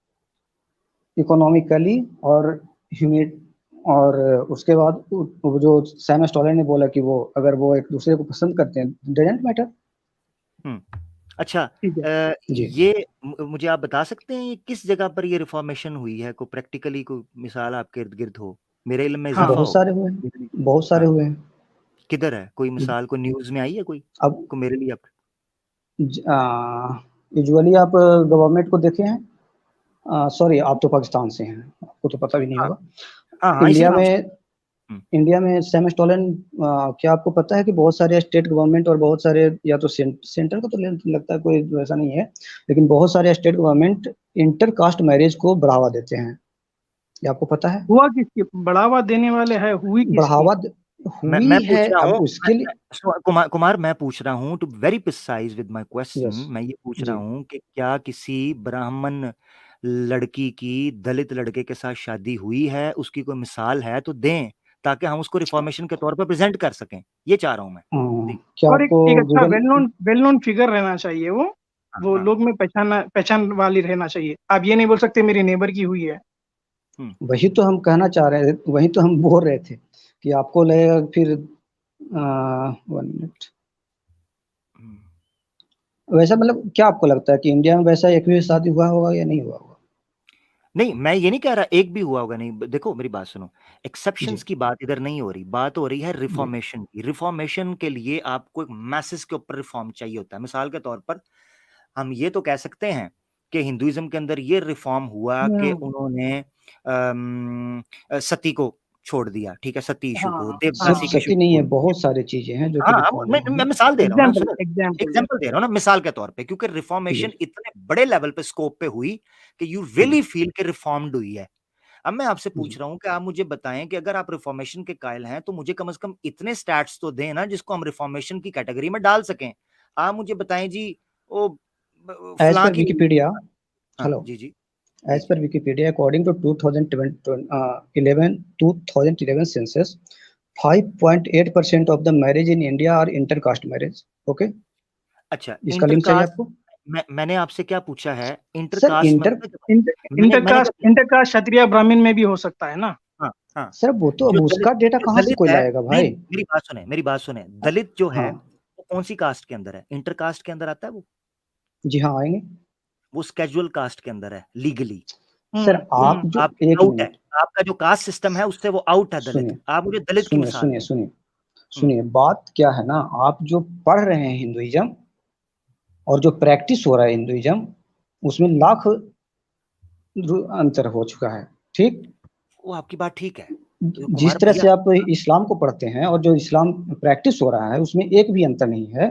इकोनॉमिकली और ह्यूमिड और उसके बाद वो जो सैम स्टॉलर ने बोला कि वो अगर वो एक दूसरे को पसंद करते हैं, डजंट मैटर। हम्म, अच्छा, ठीक है। जी। ये मुझे आप बता सकते हैं ये किस जगह पर ये रिफॉर्मेशन हुई है? कोई प्रैक्टिकली कोई मिसाल आपके इर्द गिर्द हो, मेरे इल्म में हाँ, इजाफा बहुत हो। सारे हुए हैं, बहुत सारे हाँ, हुए हैं। किधर है कोई मिसाल, कोई न्यूज़ में आई है कोई अब को मेरे लिए आप? यूजुअली आप गवर्नमेंट को देखे हैं। सॉरी, आप तो पाकिस्तान से हैं, आपको तो पता भी नहीं हाँ, होगा। हाँ, हाँ, इसी इंडिया में आपसे। में हम्म, इंडिया में सैम स्टॉलन, क्या आपको पता है कि बहुत सारे स्टेट गवर्नमेंट और बहुत सारे, या तो सेंटर का तो लगता है कोई वैसा नहीं है, लेकिन बहुत सारे state government inter caste marriage को बढ़ावा देते हैं। ये आपको पता है? हुआ किसकी बढ़ावा देने वाले है, हुई किसकी? बढ़ावा हुई मैं है, पूछ रहा अब हूँ, उसके लिए कुमार मैं पूछ रहा हूँ, to very precise with my question, yes मैं ये पूछ रहा जी हूँ कि क्या किसी ब्राह्मण लड़की की दलित लड़के के साथ शादी हुई है, उसकी कोई मिसाल है तो दें, ताकि हम उसको रिफॉर्मेशन के तौर पर प्रेजेंट कर सकें, ये चाह रहा हूँ मैं। जी क्या और आपको एक अच्छा गूगल वेल नोन फिगर रहना चाहिए वो हाँ वो हाँ लोग में पहचान वाली रहना चाहिए। आप ये नहीं बोल सकते मेरी नेबर की हुई है। वही तो हम कहना चाह रहे थे, वही तो हम बोल रहे थे कि आपको लगेगा फिर 1 मिनट। वैसा मतलब क्या आपको लगता है कि इंडिया में वैसा एक भी शादी हुआ होगा या नहीं हुआ होगा? नहीं, मैं ये नहीं कह रहा एक भी हुआ होगा, नहीं, देखो मेरी बात सुनो, एक्सेप्शंस जी, की बात इधर नहीं हो रही, बात हो रही है जी, रिफॉर्मेशन की। रिफॉर्मेशन के लिए आपको एक मैसेज के ऊपर रिफॉर्म चाहिए होता है। मिसाल के तौर पर हम ये तो कह सकते हैं कि हिंदुइज्म के अंदर ये रिफॉर्म हुआ कि उन्होंने सती को छोड़ दिया, ठीक है, सती इशू को, हाँ देवदासी सिर्फ के हाँ इशू सती को नहीं है, छोड़ दिया। बहुत सारी चीज़ें हैं जो कि हाँ, रिफ़ॉर्म मैं हुई मैं हैं। मिसाल दे रहा हूँ ना, एग्जाम्पल सुनो, एग्जाम्पल एग्जांपल दे रहा हूँ ना मिसाल के तौर पे, क्योंकि जी, रिफॉर्मेशन इतने बड़े लेवल पे, स्कोप पे हुई कि यू रियली जी, फील कि रिफॉर्म्ड हुई है। अब मैं आपसे पूछ जी। रहा हूँ कि आप मुझे बताएं कि अगर आप रिफॉर्मेशन के कायल हैं तो मुझे कम से कम इतने स्टैट्स तो दें ना जिसको हम रिफॉर्मेशन की कैटेगरी में डाल सकें। आप मुझे बताएं जी, वो एज़ फलां पर की विकिपीडिया हाँ हेलो, जी जी जी एज़ पर जी Wikipedia according to 2011 census 5.8% of the marriage in India are intercaste marriage. Okay, अच्छा, इसका लिंक चाहिए इंटरकास्ट, आपको? मैंने आपसे क्या पूछा है, सर इंटरकास्ट में इंटर पता क्या, मैंने क्या इंटरकास्ट किया, इंटरकास्ट क्षत्रिय ब्राह्मण में भी हो सकता है ना। हाँ हाँ, सर वो तो जो अब दलित उसका डेटा जो कहाँ से दलित कोई है, लाएगा नहीं भाई? मेरी बात सुने, दलित जो है हाँ, वो कौन सी कास्ट के अंदर है, इंटरकास्ट के अंदर आता है वो जी हाँ, आएँगे। स्केड्यूल कास्ट के अंदर है लीगली। सर आप तो जो आप 1 आउट है, मिनट आपका जो कास्ट सिस्टम है उससे वो आउट है दलित। सुनिए, आप मुझे दलित की सुनिए, मिसाल सुनिए, दें। सुनिए, हुँ, सुनिए, बात क्या है ना, आप जो पढ़ रहे हैं हिंदुइज़्म और जो प्रैक्टिस हो रहा है हिंदुइज़्म, उसमें लाख अंतर हो चुका है, ठीक? वो आपकी बात ठीक है। तो जिस कुमार तरह भैया, से आप इस्लाम को पढ़ते हैं और जो इस्लाम प्रैक्टिस हो रहा है, उसमें एक भी अंतर नहीं है।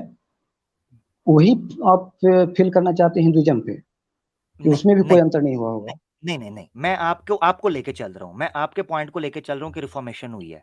वही आप फ़ील करना चाहते हैं हिंदुइज़्म पे, कि नहीं, उसमें भी नहीं, कोई अंतर नहीं हुआ होगा। नहीं, मैं आपको आपको लेके चल रहा हूँ। मैं आपके पॉइंट को लेके चल रहा हूँ कि रिफॉर्मेशन हुई है।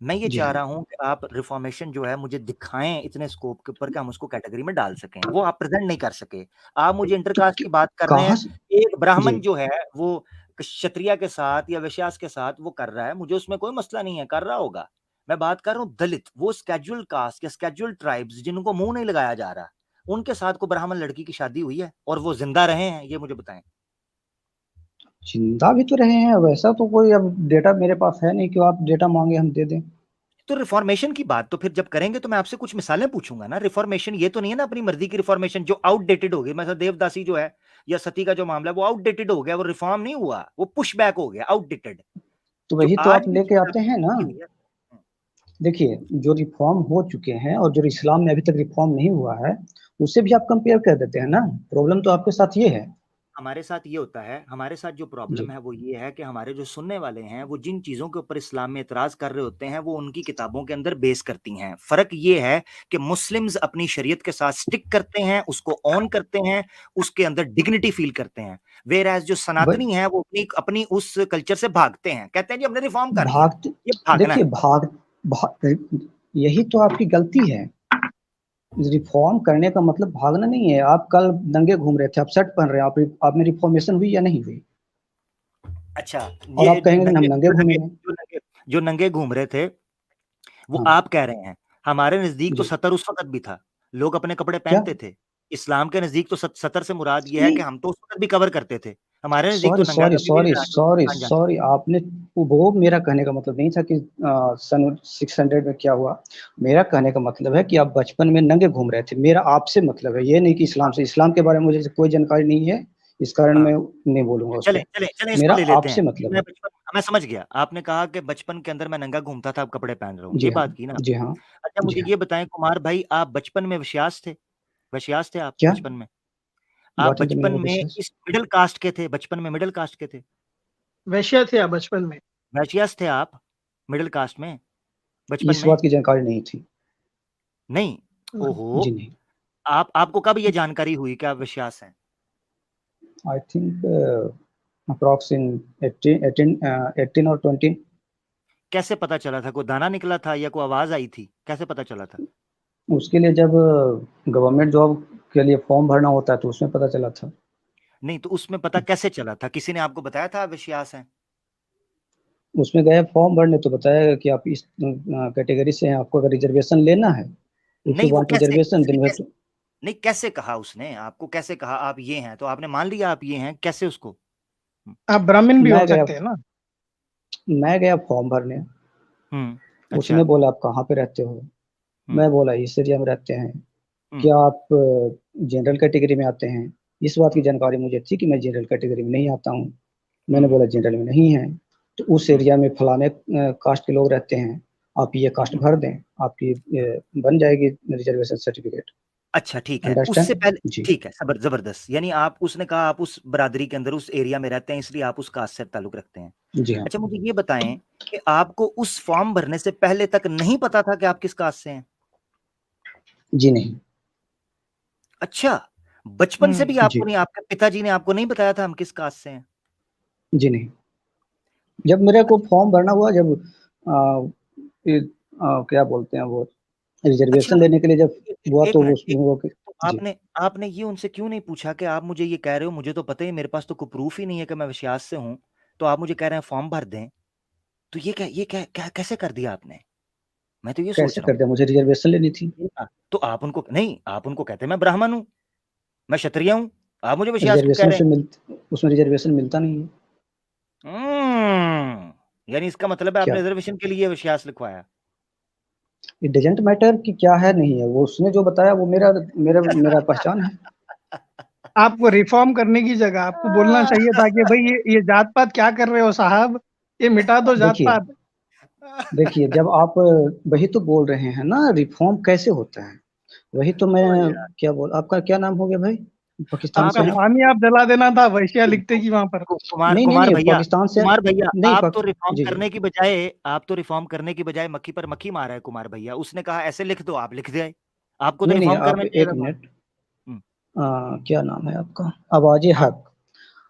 मैं ये जी चाह हाँ, रहा हूँ कि आप रिफॉर्मेशन जो है मुझे दिखाएँ इतने स्कोप के ऊपर कि हम उसको कैटेगरी में डाल सकें। वो आप प्रेज़ेंट नहीं कर सके। आप मुझे तो इंटरकास्ट क की बात कर रहे कहाँ हैं। से एक जी, ब्राह्मण जो है वो क्षत्रिय के साथ या वैश्यास के साथ वो कर रहा है, मुझे उसमें कोई मसला नहीं है, कर रहा होगा। मैं बात कर रहा हूँ दलित, वो शेड्यूल्ड कास्ट या शेड्यूल्ड ट्राइब्स जिनको मुँह नहीं लगाया जा रहा, उनके साथ कोई ब्राह्मण लड़की की शादी हुई है और वो ज़िंदा रहे हैं, ये मुझे बताएँ। जिंदा भी तो रहे हैं, वैसा तो कोई अब डेटा मेरे पास है नहीं कि आप डेटा माँगे हम दे दें। तो रिफॉर्मेशन की बात तो फिर जब करेंगे तो मैं आपसे कुछ मिसालें पूछूंगा ना। रिफॉर्मेशन ये तो नहीं है ना अपनी मर्जी की रिफॉर्मेशन जो आउटडेटेड हो गई, मतलब देवदासी जो है या सती का जो मामला है वो आउटडेटेड हो गया, वो रिफॉर्म नहीं हुआ, वो पुश बैक हो गया, आउटडेटेड। तो जो वही तो आज आप की लेके चीज आते हैं ना। की हुई है, देखिए, जो रिफ़ॉर्म हो चुके हैं और जो इस्लाम में अभी तक रिफ़ॉर्म नहीं हुआ है, उससे भी आप कंपेयर कर देते हैं ना। प्रॉब्लम तो आपके साथ ये है। हमारे साथ ये होता है, हमारे साथ जो प्रॉब्लम जी, है वो ये है कि हमारे जो सुनने वाले हैं वो जिन चीज़ों के ऊपर इस्लाम में एतराज़ कर रहे होते हैं वो उनकी किताबों के अंदर बेस करती हैं। फ़र्क ये है कि मुस्लिम्स अपनी शरीयत के साथ स्टिक करते हैं, उसको ऑन करते हैं, उसके अंदर डिग्निटी फ़ील करते हैं। व्हेयरएज़ जो ब सनातनी हैं वो अपनी अपनी उस कल्चर से भागते हैं। कहते हैं जी हमने रिफ़ॉर्म कर दिया। भागते ये भागना देखिए है। भाग भा यही तो आपकी गलती है। रिफ़ॉर्म करने का मतलब भागना नहीं है। आप कल नंगे घूम रहे थे, आप शर्ट पहन रहे हैं, आप में रिफ़ॉर्मेशन हुई या नहीं हुई? अच्छा, और ये आप कहेंगे कि हम नंगे नंगे जो नंगे घूमेंगे। जो नंगे जो नंगे घूम रहे थे वो हाँ, आप कह रहे हैं। हमारे नज़दीक तो जी। सतर उस वक़्त भी था। लोग अपने कपड़े क्या? पहनते थे। इस्लाम के नज़दीक तो सतर से मुराद ये है नहीं, कि हम तो उस वक़्त भी कवर करते थे। हमारे नज़दीक तो सॉरी, नंगा सॉरी, कभी भी सॉरी, इंसान सॉरी, इंसान जान सॉरी आपने वो मेरा कहने का मतलब नहीं था कि सन 600 में क्या हुआ। मेरा कहने का मतलब है कि आप बचपन में नंगे घूम रहे थे। मेरा आपसे मतलब है, ये नहीं कि इस्लाम हाँ, से। इस्लाम के बारे में मुझे कोई जानकारी नहीं है, इस कारण हाँ। मैं नहीं बोलूँगा उस चलें पे। चलें चलें इसको मेरा ले लेते आपसे हैं कि मतलब है। मैं समझ गया। आपने कहा कि बचपन के अंदर मैं नंगा घूमता था, अब कपड़े पहन रहा हूँ। जी ये हाँ, बात की ना जी आपने। हाँ, अच्छा जी मुझे हाँ। ये बताएँ कुमार भाई आप बचपन में वश्यास थे? वश्यास थे आप क्या? बचपन में? आप व्हाट इज़ द बचपन मीनिंग ऑफ में विशेष? किस मिडल कास्ट के थे? बचपन में मिडल कास्ट के थे? वैश्या थे आप बचपन में। वैश्यास थे आप मिडल कास्ट में बचपन इस में? बात की जानकारी नहीं थी। नहीं, जी ओहो! नहीं। आपको कब ये जानकारी हुई कि आप विश्वास हैं? आई थिंक अप्रॉक्स इन 18 18 18 और 20। कैसे पता चला था? कोई दाना निकला था या कोई आवाज आई थी? कैसे पता चला था? उसके लिए जब गवर्नमेंट जॉब के लिए फॉर्म भरना होता है तो उसमें पता चला था। नहीं तो उसमें पता कैसे चला था? किसी ने आपको बताया था आप विश्वास हैं? उसमें गए फॉर्म भरने तो बताया कि आप इस कैटेगरी से हैं, आपको अगर रिजर्वेशन लेना है, इफ यू नहीं वो वांट कैसे रिजर्वेशन उसने देन यू हैव कैसे टू। नहीं कैसे कहा उसने? आपको कैसे कहा आप ये हैं? तो आपने मान लिया आप ये हैं, कैसे उसको? आप ब्राह्मण भी हो मैं गया सकते हैं ना। मैं गया फॉर्म भरने, अच्छा। उसने बोला आप कहाँ पे रहते हो? मैं बोला इस एरिया में रहते हैं। क्या आप जनरल कैटेगरी में आते हैं? इस बात की जानकारी मुझे थी कि मैं जनरल कैटेगरी में नहीं आता हूँ। मैंने बोला जनरल में नहीं है, तो उस एरिया में फलाने कास्ट के लोग रहते हैं, आप ये कास्ट भर दें, आपकी बन जाएगी रिजर्वेशन सर्टिफिकेट। अच्छा ठीक है, उससे अंडरस्टैंड? पहले जी। ठीक है, जबरदस्त। यानी आप उसने कहा आप उस बरादरी के अंदर उस एरिया में रहते हैं इसलिए आप उस कास्ट से ताल्लुक रखते हैं। जी हाँ। अच्छा मुझे ये बताएं कि आपको उस फॉर्म भरने से पहले तक नहीं पता था कि आप किस कास्ट से हैं? जी नहीं। अच्छा, बचपन से भी जी। आपको नहीं, आपके पिताजी ने आपको नहीं बताया था हम किस कास्ट से हैं? जी नहीं। जब मेरे को फॉर्म भरना हुआ, जब क्या बोलते हैं वो, अच्छा, रिजर्वेशन लेने के लिए जब हुआ एक तो मिनट, उसमें वो तो जी। आपने ये उनसे क्यों नहीं पूछा कि आप मुझे ये कह रहे हो, मुझे तो पता ही मेरे पास तो कोई प्रूफ ही नहीं है कि मैं विश्वास से हूं, तो आप मुझे कह रहे हैं फॉर्म भर दें, तो ये क्या कैसे कर दिया आपने? मैं तो ये सोच कैसे रहा कर दिया? मुझे रिजर्वेशन लेनी थी। हूँ। तो आप उनको नहीं, आप उनको कहते मैं ब्राह्मण हूँ, मैं क्षत्रिय हूँ, आप मुझे विश्वास क्यों कह रहे हैं? उसमें रिजर्वेशन मिलता नहीं है। यानी इसका मतलब है क्या? आपने रिजर्वेशन के लिए विश्वास लिखवाया? इट डजंट मैटर कि क्या है नहीं है, वो उसने जो बताया वो मेरा मेरा मेरा पहचान है। आपको रिफॉर्म करने की जगह आपको बोलना चाहिए था कि भाई ये जात पात क्या कर रहे हो साहब, ये मिटा दो जात देखिए, पात। देखिए जब आप वही तो बोल रहे हैं ना रिफ़ॉर्म कैसे होता है? वही तो मैं ओ यार, क्या बोल आपका क्या नाम हो गया भाई? पाकिस्तान आपका से आपका हैं? फॉर्म ही आप जला देना था, वैश्या लिखते की वहां पर। कुमार नहीं, नहीं, कुमार नहीं, भैया, पाकिस्तान से कुमार भैया, नहीं आप पाक तो रिफॉर्म जी, जी। करने की बजाय मक्खी पर मक्खी मारा है कुमार भैया। उसने कहा ऐसे लिख दो, आप लिख दिए। आपको तो नहीं, नहीं, रिफॉर्म आप करना चाहिए 1 था फॉर्म। मिनट। हम्म, क्या नाम है आपका? आवाज़े आम- हक।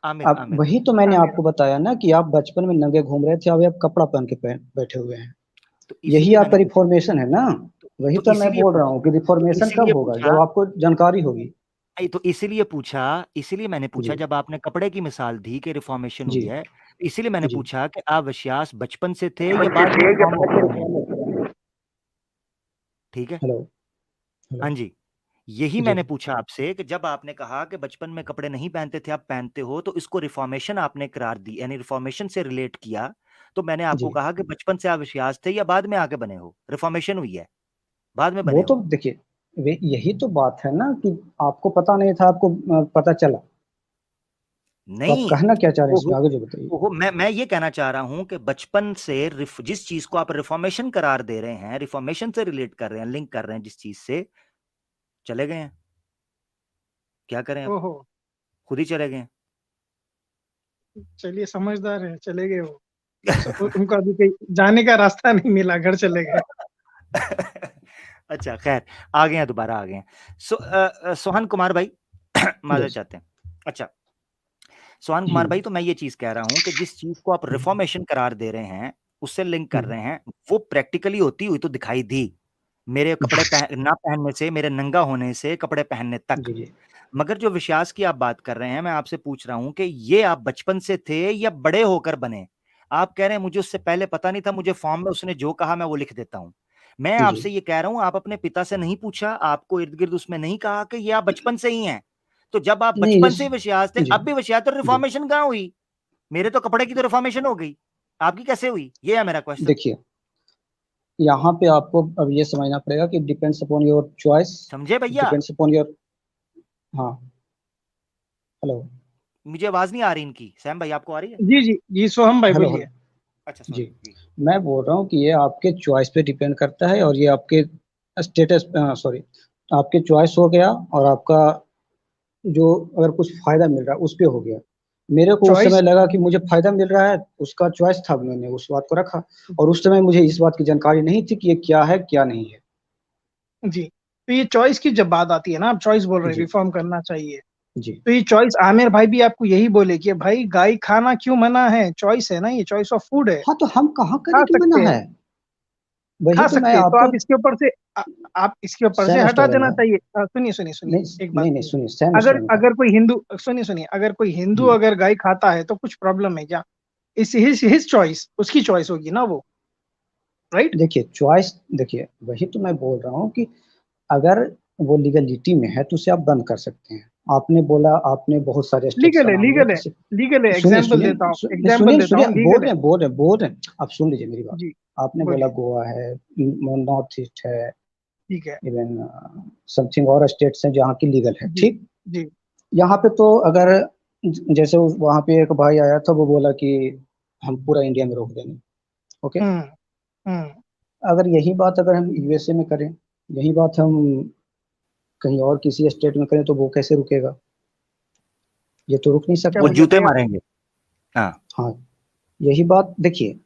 आमिर अब आमिर। वही तो मैंने आमिर। आपको बताया ना कि आप बचपन में नंगे घूम रहे थे, अभी आप कपड़ा पहन के बैठे हुए हैं। तो यही इसीलिए मैंने आपका पूछा। रिफ़ॉर्मेशन है ना? वही तो तो मैं इसीलिए बोल रहा पूछा हूँ कि तो रिफ़ॉर्मेशन इसीलिए कब होगा? पूछा जब आपको जानकारी होगी। नहीं, तो इसीलिए मैंने पूछा जी, जब आपने कपड़े की मिसाल दी कि रिफॉर्मेशन हुई जी, है, इसीलिए मैंने जी। पूछा कि आप विश्वास बचपन से थे या बाद में रिफॉर्म होकर बने? ठीक है। Hello, hello. हाँ जी, यही जी, मैंने पूछा आपसे कि जब आपने कहा कि बचपन में कपड़े नहीं पहनते थे, आप पहनते हो, तो इसको रिफॉर्मेशन आपने करार दी, यानी रिफॉर्मेशन से रिलेट किया। तो मैंने आपको जी। कहा कि बचपन से आप विश्वास थे या बाद में आके बने हो? रिफॉर्मेशन हुई है, बाद में वो बने तो हो। देखिए, वे यही तो बात है ना कि आपको पता नहीं था, आपको पता चला। तो आप नहीं, कहना क्या चाह रहे हैं ओहो, इसमें आगे जो बताइए? ओहो, मैं ये कहना चाह रहा हूं कि बचपन से जिस चीज को आप रिफॉर्मेशन करार दे रहे हैं, रिफॉर्मेशन से रिलेट कर रहे हैं, लिंक कर रहे हैं जिस चीज से, चले गए हैं। क्या करें अब? ओहो, खुद ही चले गए हैं। चलिए समझदार है, चले गए वो। उनको अभी कहीं जाने का रास्ता नहीं मिला, घर चले गए। अच्छा खैर, आ गए हैं, दोबारा आ गए हैं। सोहन कुमार भाई माजूद यस। चाहते हैं। अच्छा सोहन कुमार भाई, तो मैं ये चीज कह रहा हूं कि जिस चीज को आप रिफॉर्मेशन करार दे रहे हैं, उससे लिंक कर रहे हैं, वो प्रैक्टिकली होती हुई तो दिखाई दी, मेरे कपड़े ना पहनने से, मेरे नंगा होने से कपड़े पहनने तक। जी, जी। मगर जो विश्वास की आप बात कर रहे हैं, मैं आपसे पूछ रहा हूं कि ये आप बचपन से थे या बड़े होकर बने? आप कह रहे हैं मुझे उससे पहले पता नहीं था, मुझे फॉर्म में उसने जो कहा मैं वो लिख देता हूं। मैं जी। आपसे ये कह रहा हूं, आप अपने पिता से नहीं पूछा, आपको इर्द गिर्द उसमें नहीं कहा कि ये आप बचपन से ही हैं? तो जब आप नहीं बचपन इस से विश्वास थे, जी, अब भी विश्वास, तो जी। रिफॉर्मेशन कहाँ हुई? मेरे तो कपड़े की तो रिफॉर्मेशन हो गई, आपकी कैसे हुई? ये है मेरा क्वेश्चन। देखिए, यहाँ पे आपको अब ये समझना पड़ेगा कि डिपेंड्स अपॉन योर चॉइस, समझे भैया? डिपेंड्स अपॉन योर हाँ, हेलो, मुझे आवाज नहीं आ रही इनकी। सैम भाई आपको आ रही है? जी जी जी, सोहम भाई हेलो, बोलिए। हेलो। अच्छा जी, सॉरी जी। मैं बोल रहा हूँ कि ये आपके चॉइस पे डिपेंड करता है और ये आपके स्टेटस सॉरी, आपके चॉइस हो गया और आपका जो अगर कुछ फ़ायदा मिल रहा है, उस पे हो गया। मेरे को उस समय चॉइस। लगा कि मुझे फ़ायदा मिल रहा है, उसका चॉइस था, मैंने उस बात को रखा और उस समय मुझे इस बात की जानकारी नहीं थी कि ये क्या है, क्या नहीं है। जी, तो ये चॉइस की जब बात आती है ना, आप चॉइस बोल रहे हैं जी, रिफॉर्म करना चाहिए, जी। तो ये चॉइस आमिर भाई भी आपको यही बोले कि भाई गाय खाना क्यों मना है, चॉइस है ना, ये चॉइस ऑफ फूड है, हाँ, तो हम कहाँ खा करें कि सकते मना हैं, है? वही खा तो मैं सकते हैं। तो आपको आप इसके ऊपर से आप इसके ऊपर से सैम हटा स्टोरन देना है। चाहिए। सुनिए सुनिए सुनिए, नहीं, एक बात नहीं, नहीं, सुनिए। सुनिए सैम अगर स्टोरन का। अगर कोई हिंदू, सुनिए सुनिए, अगर कोई हिंदू हुँ। अगर गाय खाता है तो कुछ प्रॉब्लम है क्या? इस हिज चॉइस, उसकी चॉइस होगी ना वो, राइट? देखिए चॉइस, देखिए वही तो मैं बोल रहा हूँ कि अगर वो लीगलिटी में है तो उसे आप बंद कर सकते हैं। आपने बोला, आपने बहुत सारे स्टेट्स का लीगल है, नाम लिया लीगल है, जैसे लीगल है। सुनिए, एग्जाम्पल सुनिए, देता हूँ, सुनिए, एग्जाम्पल देता सुनिए, हूँ, बोल लीगल है। रहे हैं, बोल रहे हैं, बोल रहे हैं। आप सुन लीजिए मेरी बात। जी, आपने बोला बोलिए। गोवा है, नॉर्थ ईस्ट है, ठीक है। इवन समथिंग और स्टेट्स हैं जहाँ की लीगल है, जी, ठीक? जी। यहाँ पे तो अगर जैसे वहाँ पे एक भाई आया था, वो बोला कि हम पूरा इंडिया में रोक देंगे, ओके? हम्म, हम्म। अगर यही बात अगर हम यूएसए में करें, यही बात हम कहीं और किसी स्टेट में करें, तो वो कैसे रुकेगा? ये तो रुक नहीं क्या सकता। वो बोले जूते भाई आप? मारेंगे। हाँ, हाँ, यही बात देखिए,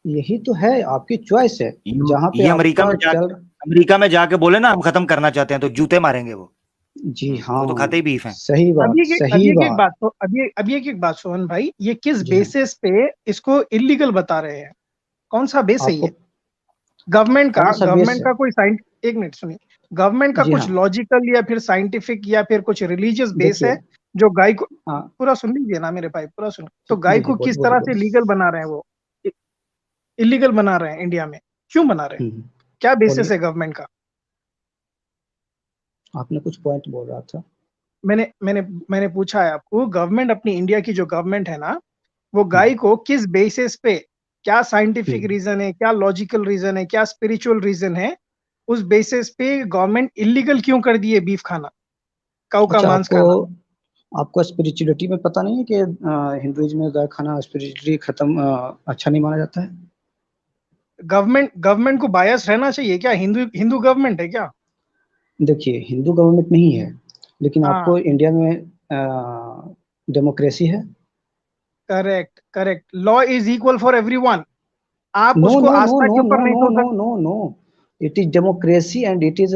यही तो है, आपकी चॉइस है। जहाँ पे ये अमेरिका आपका में चल अमेरिका में जाके बोले ना हम खत्म करना चाहते हैं तो जूते मारेंगे वो। जी वो तो खाते हाँ, ही बीफ हैं। सही बात, अभी सही एक एक बात। बात तो अभी एक बात सोहन भाई, ये किस जी हाँ, बेसिस पे इसको इलीगल बता रहे हैं? कौन सा बेस है ये? आपको कौन-सा बेस गवर्नमेंट है? का कोई साइंट एक मिनट सुनिए, गवर्नमेंट का जी कुछ हाँ, लॉजिकल या फिर साइंटिफिक या फिर कुछ रिलीजियस बेस देखिए है जो गाय को, हाँ, पूरा सुन लीजिए ना मेरे भाई, पूरा सुन। तो गाय जी, जी, को किस बोलिए, तरह से बोलिए। लीगल बना रहे हैं वो, इलीगल बना रहे हैं इंडिया में? क्यों बना रहे हैं? हुँ, क्या बेसिस बोलिए, है गवर्नमेंट का? आपने कुछ पॉइंट बोल रहा था। मैंने मैंने मैंने पूछा है आपको, गवर्नमेंट अपनी इंडिया की जो गवर्नमेंट है ना, वो हुँ, गाय को किस बेसिस पे, क्या हुँ। साइंटिफिक रीजन है, क्या लॉजिकल रीजन है, क्या स्पिरिचुअल रीजन है, उस बेसिस पे गवर्नमेंट इलीगल क्यों कर दिए बीफ खाना, काऊ का अच्छा, मांस आपको खाना? आपको स्पिरिचुअलिटी में पता नहीं है कि हिंदुइज़्म में गाय खाना स्पिरिचुअली खत्म अच्छा नहीं माना जाता है? गवर्नमेंट गवर्नमेंट को बायस रहना चाहिए क्या? हिंदू हिंदू गवर्नमेंट है क्या? देखिए, हिंदू गवर्नमेंट नहीं है, लेकिन हाँ, आपको इंडिया में डेमोक्रेसी है। Correct correct, law is equal for everyone. आप नो, उसको नो, नो, आस्था नो, के ऊपर नो, नहीं नो, तोड़ नो, सकते। No, no. It is democracy and it is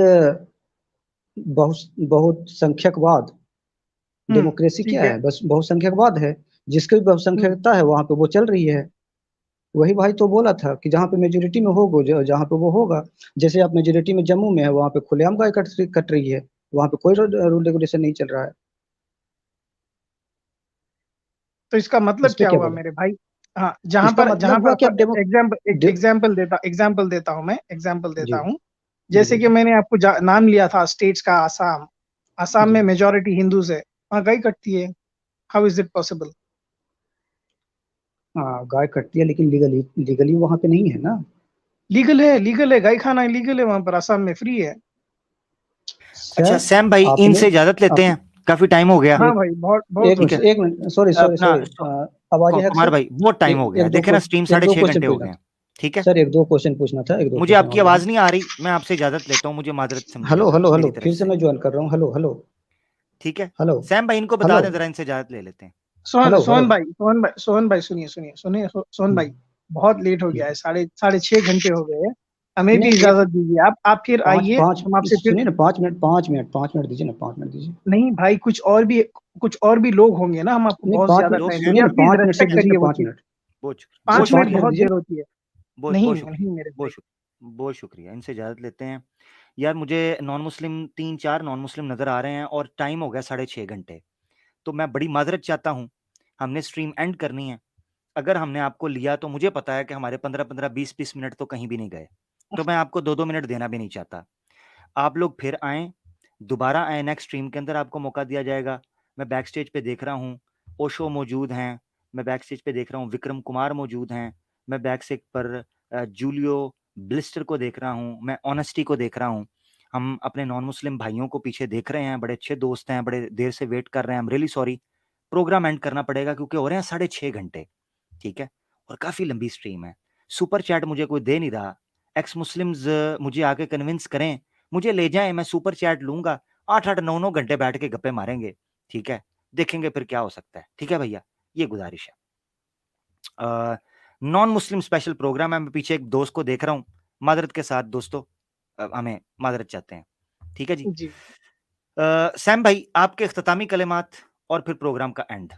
बहुसंख्यकवाद। डेमोक्रेसी ठीक क्या है। है? बस बहुसंख्यकवाद है। जिसकी भी हम्म, बहुसंख्यकता है, वहाँ पे वो चल रही है। वही भाई तो बोला था कि जहाँ पे मेजॉरिटी में होगा, जहाँ पे वो होगा। जैसे आप मेजॉरिटी में जम्मू में है, वहाँ पे खुलेआम गाय कट रही है। वहाँ पे कोई रूल रेगुलेशन नहीं चल रहा है। तो इसका मतलब इस पे क्या क्या हुआ बोलें? मेरे भाई? हाँ, जहां इसका पर मतलब हुआ कि आप डे एग्जाम्पल देता हूं मैं, एग्जाम्पल देता जी, हूं। जी जैसे कि बोलिए। मैंने आपको नाम लिया था स्टेट्स का, आसाम। आसाम जी। में मेजोरिटी हिंदूज है, वहां गाय कटती है। How is it possible? हाँ, गाय कटती है, लेकिन लीगली वहाँ पे नहीं है ना। लीगल है, गाय खाना लीगल है वहां पर, आसाम में फ्री है। अच्छा सर, सैम भाई, आपने इनसे इजाजत लेते आप हैं, काफी टाइम हो गया। हाँ एक भाई, बहुत बहुत हो ठीक है, गया। एक मिनट, सॉरी, सॉरी, अपना सॉरी, आवाज़ है कुमार सर? भाई, बहुत टाइम हो गया है, देखे ना स्ट्रीम एक दो 6.5 क्वेश्चन घंटे हो पूछना गए हैं। था। ठीक है, सर, 1-2 क्वेश्चन पूछना था, 1-2 मुझे क्वेश्चन आपकी और लेना। आवाज नहीं आ रही, मैं आपसे इजाजत लेता हूँ, मुझे माजरत हेलो, समझिएगा हेलो, मेरी हेलो, तरफ फिर से से। मैं जॉइन कर रहा हूँ। हेलो, हेलो, ठीक है, हेलो, सैम भाई इनको बता हेलो, दें जरा, इनसे इजाजत ले लेते हैं। Sohan hello, hello. सोहन भाई सुनिए सुनिए सुनिए, सोहन हुँ, भाई, बहुत लेट हो हुँ। गया है, साढ़े साढ़े 6 घंटे हो गए हैं। हमें भी नहीं, एक इजाजत दीजिए, आप फिर 5 आइए, 5 हम आपसे फिर। सुनिए ना, 5 मिनट दीजिए ना, 5 मिनट दीजिए। नहीं भाई, कुछ और भी लोग होंगे ना, हम आपको नहीं, बहुत 5 ज्यादा मिनट दो टाइम मिनट सुनिए दिया, ना, प्लीज 5 मिनट सिर्फ रेस्पेक्ट दीजिए करिए ना, वो 5 चीज। मिनट। बहुत शुक्रिया, सिर्फ बहुत 5 मिनट 5 शुक्रिया, मिनट बहुत दीजिए देर ना। होती है। बहुत नहीं बहुत शुक्रिया, नहीं मेरे भाई। बहुत शुक्रिया, बहुत शुक्रिया, इनसे इजाजत लेते हैं। यार मुझे नॉन मुस्लिम 3-4 नॉन मुस्लिम नजर आ रहे हैं और टाइम हो गया 6.5 घंटे, तो मैं बड़ी माजरत चाहता हूँ, हमने स्ट्रीम एंड करनी है। अगर हमने आपको लिया तो मुझे पता है कि हमारे 15-15, 20-20 मिनट तो कहीं भी नहीं गए, तो मैं आपको 2-2 मिनट देना भी नहीं चाहता। आप लोग फिर आएँ, दोबारा आएँ, नेक्स्ट स्ट्रीम के अंदर आपको मौका दिया जाएगा। मैं बैक स्टेज पे देख रहा हूँ, ओशो मौजूद हैं, मैं बैक स्टेज पे देख रहा हूँ विक्रम कुमार मौजूद हैं, मैं बैक स्टेज पर जूलियो ब्लिस्टर को देख रहा हूँ, मैं ऑनेस्टी को देख रहा हूँ। हम अपने नॉन मुस्लिम भाइयों को पीछे देख रहे हैं, बड़े अच्छे दोस्त हैं, बड़े देर से वेट कर रहे हैं, I am really sorry. Program end करना पड़ेगा क्योंकि हो रहे हैं 6.5 घंटे, ठीक है? और काफ़ी लंबी स्ट्रीम है। सुपर चैट मुझे कोई दे नहीं रहा। एक्स मुस्लिम्स मुझे आके कन्विंस करें, मुझे ले जाएँ, मैं सुपर चैट लूँगा। 8-8, 9-9 घंटे बैठ के गप्पे मारेंगे, ठीक है? देखेंगे फिर क्या हो सकता है, ठीक है भैया? ये गुज़ारिश है। नॉन मुस्लिम स्पेशल प्रोग्राम है, मैं पीछे एक दोस्त को देख रहा हूँ। माज़रत के साथ दोस्तों, हमें माज़रत चाहते हैं, ठीक है जी? जी। सैम भाई, आपके इख्तितामी कलिमात और फिर प्रोग्राम का एंड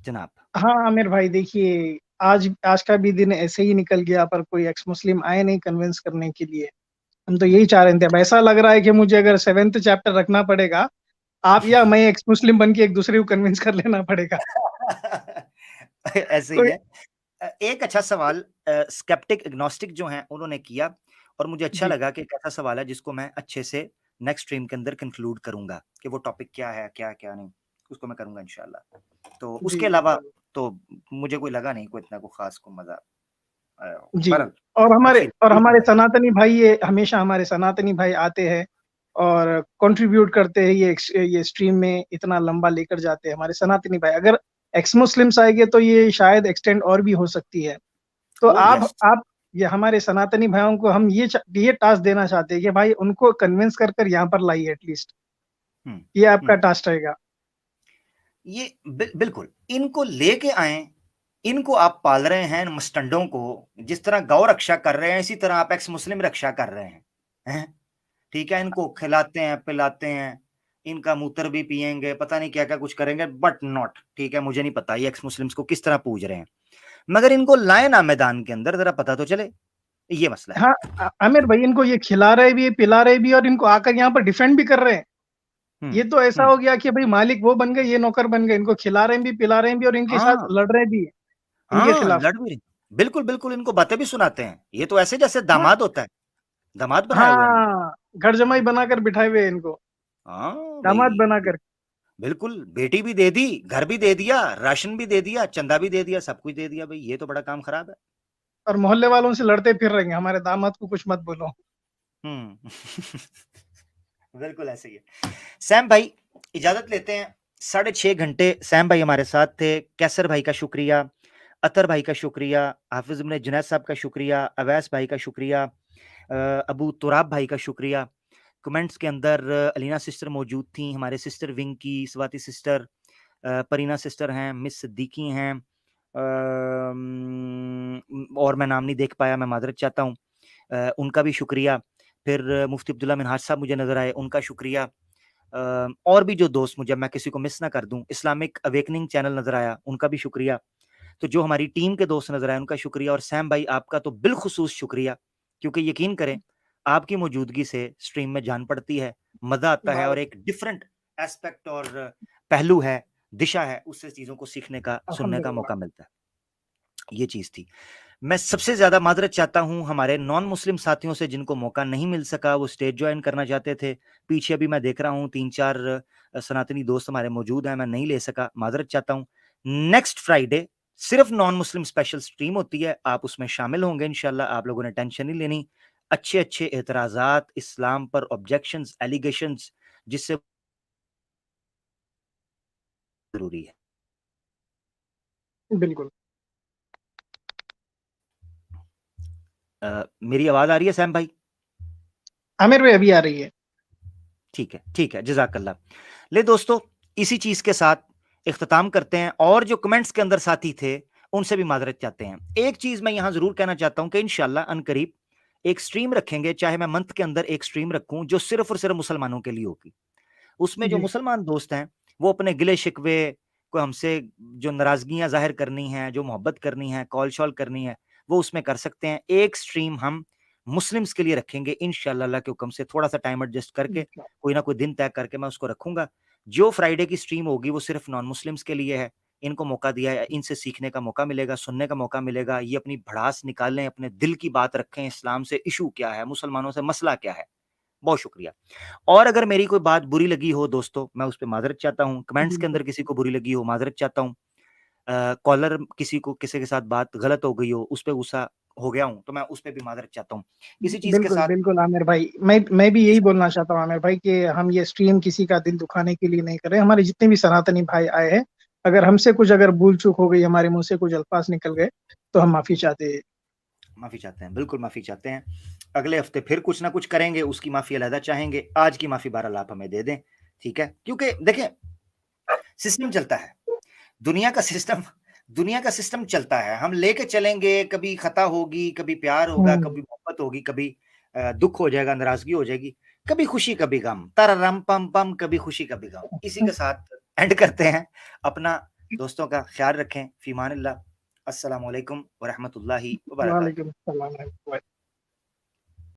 जनाब। हाँ आमिर भाई, देखिए आज का भी दिन ऐसे ही निकल गया, पर कोई एक्स मुस्लिम आए नहीं कन्विंस करने के लिए। हम तो यही चाह रहे थे। अब ऐसा लग रहा है कि मुझे अगर 7th चैप्टर रखना पड़ेगा, आप या मैं एक्स मुस्लिम बन के एक दूसरे को कन्विंस कर लेना पड़ेगा। ऐसे ही कोई है। एक अच्छा सवाल स्केप्टिक एग्नोस्टिक जो हैं उन्होंने किया, और मुझे अच्छा जी लगा कि एक ऐसा सवाल है जिसको मैं अच्छे से नेक्स्ट स्ट्रीम के अंदर कंक्लूड करूंगा कि वो टॉपिक क्या है, क्या क्या नहीं, उसको मैं करूंगा इंशाल्लाह। तो जी उसके अलावा बिल्कुल। तो मुझे कोई लगा नहीं कोई इतना को खास को मजा आया हो। जी, बहरहाल और अच्छी हमारे भाई। सनातनी भाई, ये हमेशा हमारे सनातनी भाई आते हैं और कंट्रीब्यूट करते हैं, ये स्ट्रीम में इतना लंबा लेकर जाते हैं हमारे सनातनी भाई। अगर एक्स मुस्लिम्स आएंगे तो ये शायद एक्सटेंड और भी हो सकती है। तो ओ यस। आप ये हमारे सनातनी भाइयों को हम ये टास्क देना चाहते हैं कि भाई उनको कन्विंस कर कर यहाँ पर लाइए एटलीस्ट। हम्म ये आपका हम्म टास्क रहेगा। ये बिल्कुल इनको लेके आए। इनको आप पाल रहे हैं, इन मस्टंडों को जिस तरह गौ रक्षा कर रहे हैं, इसी तरह आप एक्स मुस्लिम रक्षा कर रहे हैं। ठीक है, इनको खिलाते हैं, पिलाते हैं, इनका मूत्र भी पिएंगे, पता नहीं क्या क्या कुछ करेंगे, बट नॉट ठीक है। मुझे नहीं पता ये एक्स मुस्लिम्स को किस तरह पूज रहे हैं, मगर इनको लाए ना मैदान के अंदर, जरा पता तो चले। ये मसला है। हाँ आमिर भाई, इनको ये खिला रहे भी, पिला रहे भी, और इनको आकर यहाँ पर डिफेंड भी कर रहे हैं। हम्म ये तो ऐसा हम्म हो गया कि भाई मालिक वो बन गए, ये नौकर बन गए। इनको खिला रहे भी, पिला रहे भी, और इनके साथ हाँ लड़ रहे भी हैं, इनके हाँ, खिलाफ। लड़ भी रहे। बिल्कुल बिल्कुल, इनको बातें भी सुनाते हैं। ये तो ऐसे जैसे हाँ दामाद होता है, दामाद बनाए हुए हैं इनको। हाँ, घर जमाई बनाकर बिठाए हुए हैं इनको, हाँ दामाद भाई, बनाकर। बिल्कुल, बेटी भी दे दी, घर भी दे दिया, राशन भी दे दिया, चंदा भी दे दिया, सब कुछ दे दिया। भाई ये तो बड़ा काम खराब है। और मोहल्ले वालों से लड़ते फिर रहे हैं, हमारे दामाद को कुछ मत बोलो। हम्म बिल्कुल ऐसे ही है। सैम भाई, इजाजत लेते हैं। 6.5 घंटे सैम भाई हमारे साथ थे। कैसर भाई का शुक्रिया, अतर भाई का शुक्रिया, हाफिज इब्ने जुनैद साहब का शुक्रिया, अवैस भाई का शुक्रिया, अबू तुराब भाई का शुक्रिया। कमेंट्स के अंदर अलीना सिस्टर मौजूद थी, हमारे सिस्टर विंग की, स्वाति सिस्टर, परीना सिस्टर हैं, मिस सिद्दीकी हैं, और मैं नाम नहीं देख पाया, मैं मादरत चाहता हूँ। उनका भी शुक्रिया। फिर मुफ्ती अब्दुल्ला मिनहाज साहब मुझे नज़र आए, उनका शुक्रिया। और भी जो दोस्त, मुझे मैं किसी को मिस ना कर दूं, इस्लामिक अवेकनिंग चैनल नज़र आया, उनका भी शुक्रिया। तो जो हमारी टीम के दोस्त नज़र आए उनका शुक्रिया। और सैम भाई आपका तो बिलखुसूस शुक्रिया, क्योंकि यकीन करें आपकी मौजूदगी से स्ट्रीम में जान पड़ती है, मज़ा आता है, और एक डिफरेंट एस्पेक्ट और पहलू है, दिशा है, उससे चीज़ों को सीखने का, सुनने का अल्हम्दुलिल्लाह। मौका मिलता है। ये चीज़ थी। मैं सबसे ज़्यादा मादरत चाहता हूँ हमारे नॉन मुस्लिम साथियों से, जिनको मौका नहीं मिल सका, वो स्टेज ज्वाइन करना चाहते थे। पीछे अभी मैं देख रहा हूँ 3-4 सनातनी दोस्त हमारे मौजूद हैं, मैं नहीं ले सका, मादरत चाहता हूँ। नेक्स्ट फ्राइडे सिर्फ नॉन मुस्लिम स्पेशल स्ट्रीम होती है, आप उसमें शामिल होंगे इंशाल्लाह। आप लोगों ने टेंशन नहीं लेनी। अच्छे अच्छे एतराज़ात, इस्लाम पर ऑब्जेक्शंस, एलिगेशंस, जिससे ज़रूरी है। बिल्कुल। मेरी आवाज़ आ रही है सैम भाई? आमिर भाई अभी आ रही है। ठीक है, जज़ाकल्लाह। ले दोस्तों, इसी चीज़ के साथ इख्तिताम करते हैं, और जो कमेंट्स के अंदर साथी थे उनसे भी मादरत चाहते हैं। एक चीज़ मैं यहाँ ज़रूर कहना चाहता हूँ कि इंशाल्लाह अनकरीब एक स्ट्रीम रखेंगे, चाहे मैं मंथ के अंदर एक स्ट्रीम रखूँ जो सिर्फ और सिर्फ मुसलमानों के लिए होगी। उसमें जो जी मुसलमान दोस्त हैं वो अपने गिले शिकवे को, हमसे जो नाराज़गियाँ ज़ाहिर करनी है, जो मोहब्बत करनी है, कॉल शॉल करनी है, वो उसमें कर सकते हैं। एक स्ट्रीम हम मुस्लिम्स के लिए रखेंगे इंशाल्लाह, अल्लाह के हुक्म से। थोड़ा सा टाइम एडजस्ट करके, कोई ना कोई दिन तय करके मैं उसको रखूंगा। जो फ्राइडे की स्ट्रीम होगी वो सिर्फ नॉन मुस्लिम्स के लिए है। इनको मौका दिया है, इनसे सीखने का मौका मिलेगा, सुनने का मौका मिलेगा। ये अपनी भड़ास निकालें, अपने दिल की बात रखें, इस्लाम से इशू क्या है, मुसलमानों से मसला क्या है। बहुत शुक्रिया। और अगर मेरी कोई बात बुरी लगी हो दोस्तों, मैं उस पर माजरत चाहता हूँ। कमेंट्स के बिल्कुल। अंदर किसी को बुरी लगी हो, माजरत चाहता हूँ। कॉलर किसी को, किसी के साथ बात गलत हो गई हो, उस पर गुस्सा हो गया हूँ, तो मैं उस पर भी माजरत चाहता हूँ। इसी चीज के बिल्कुल साथ बिल्कुल आमिर भाई, मैं भी यही बोलना चाहता हूँ आमिर भाई कि हम ये स्ट्रीम किसी का दिल दुखाने के लिए नहीं कर रहे। हमारे जितने भी सनातनी भाई आए हैं, अगर हमसे कुछ अगर भूल चूक हो गई, हमारे मुंह से कुछ अल्फाज निकल गए, तो हम माफी चाहते हैं। माफी चाहते हैं, बिल्कुल माफी चाहते हैं। अगले हफ्ते फिर कुछ ना कुछ करेंगे, उसकी माफी अलहदा चाहेंगे। आज की माफी बहरहाल आप हमें दे दें, ठीक है? क्योंकि देखें, सिस्टम चलता है, दुनिया का सिस्टम चलता है। हम लेके चलेंगे, कभी खता होगी, कभी प्यार होगा, हम्म। कभी मोहब्बत होगी, कभी दुख हो जाएगा, नाराजगी हो जाएगी। कभी खुशी कभी गम, तररम पम पम, कभी खुशी कभी गम। इसी के साथ एंड करते हैं। अपना दोस्तों का ख्याल रखें। फीमानिल्लाह। अस्सलामु अलैकुम व रहमतुल्लाहि व बरकातहू। वालेकुम सलाम।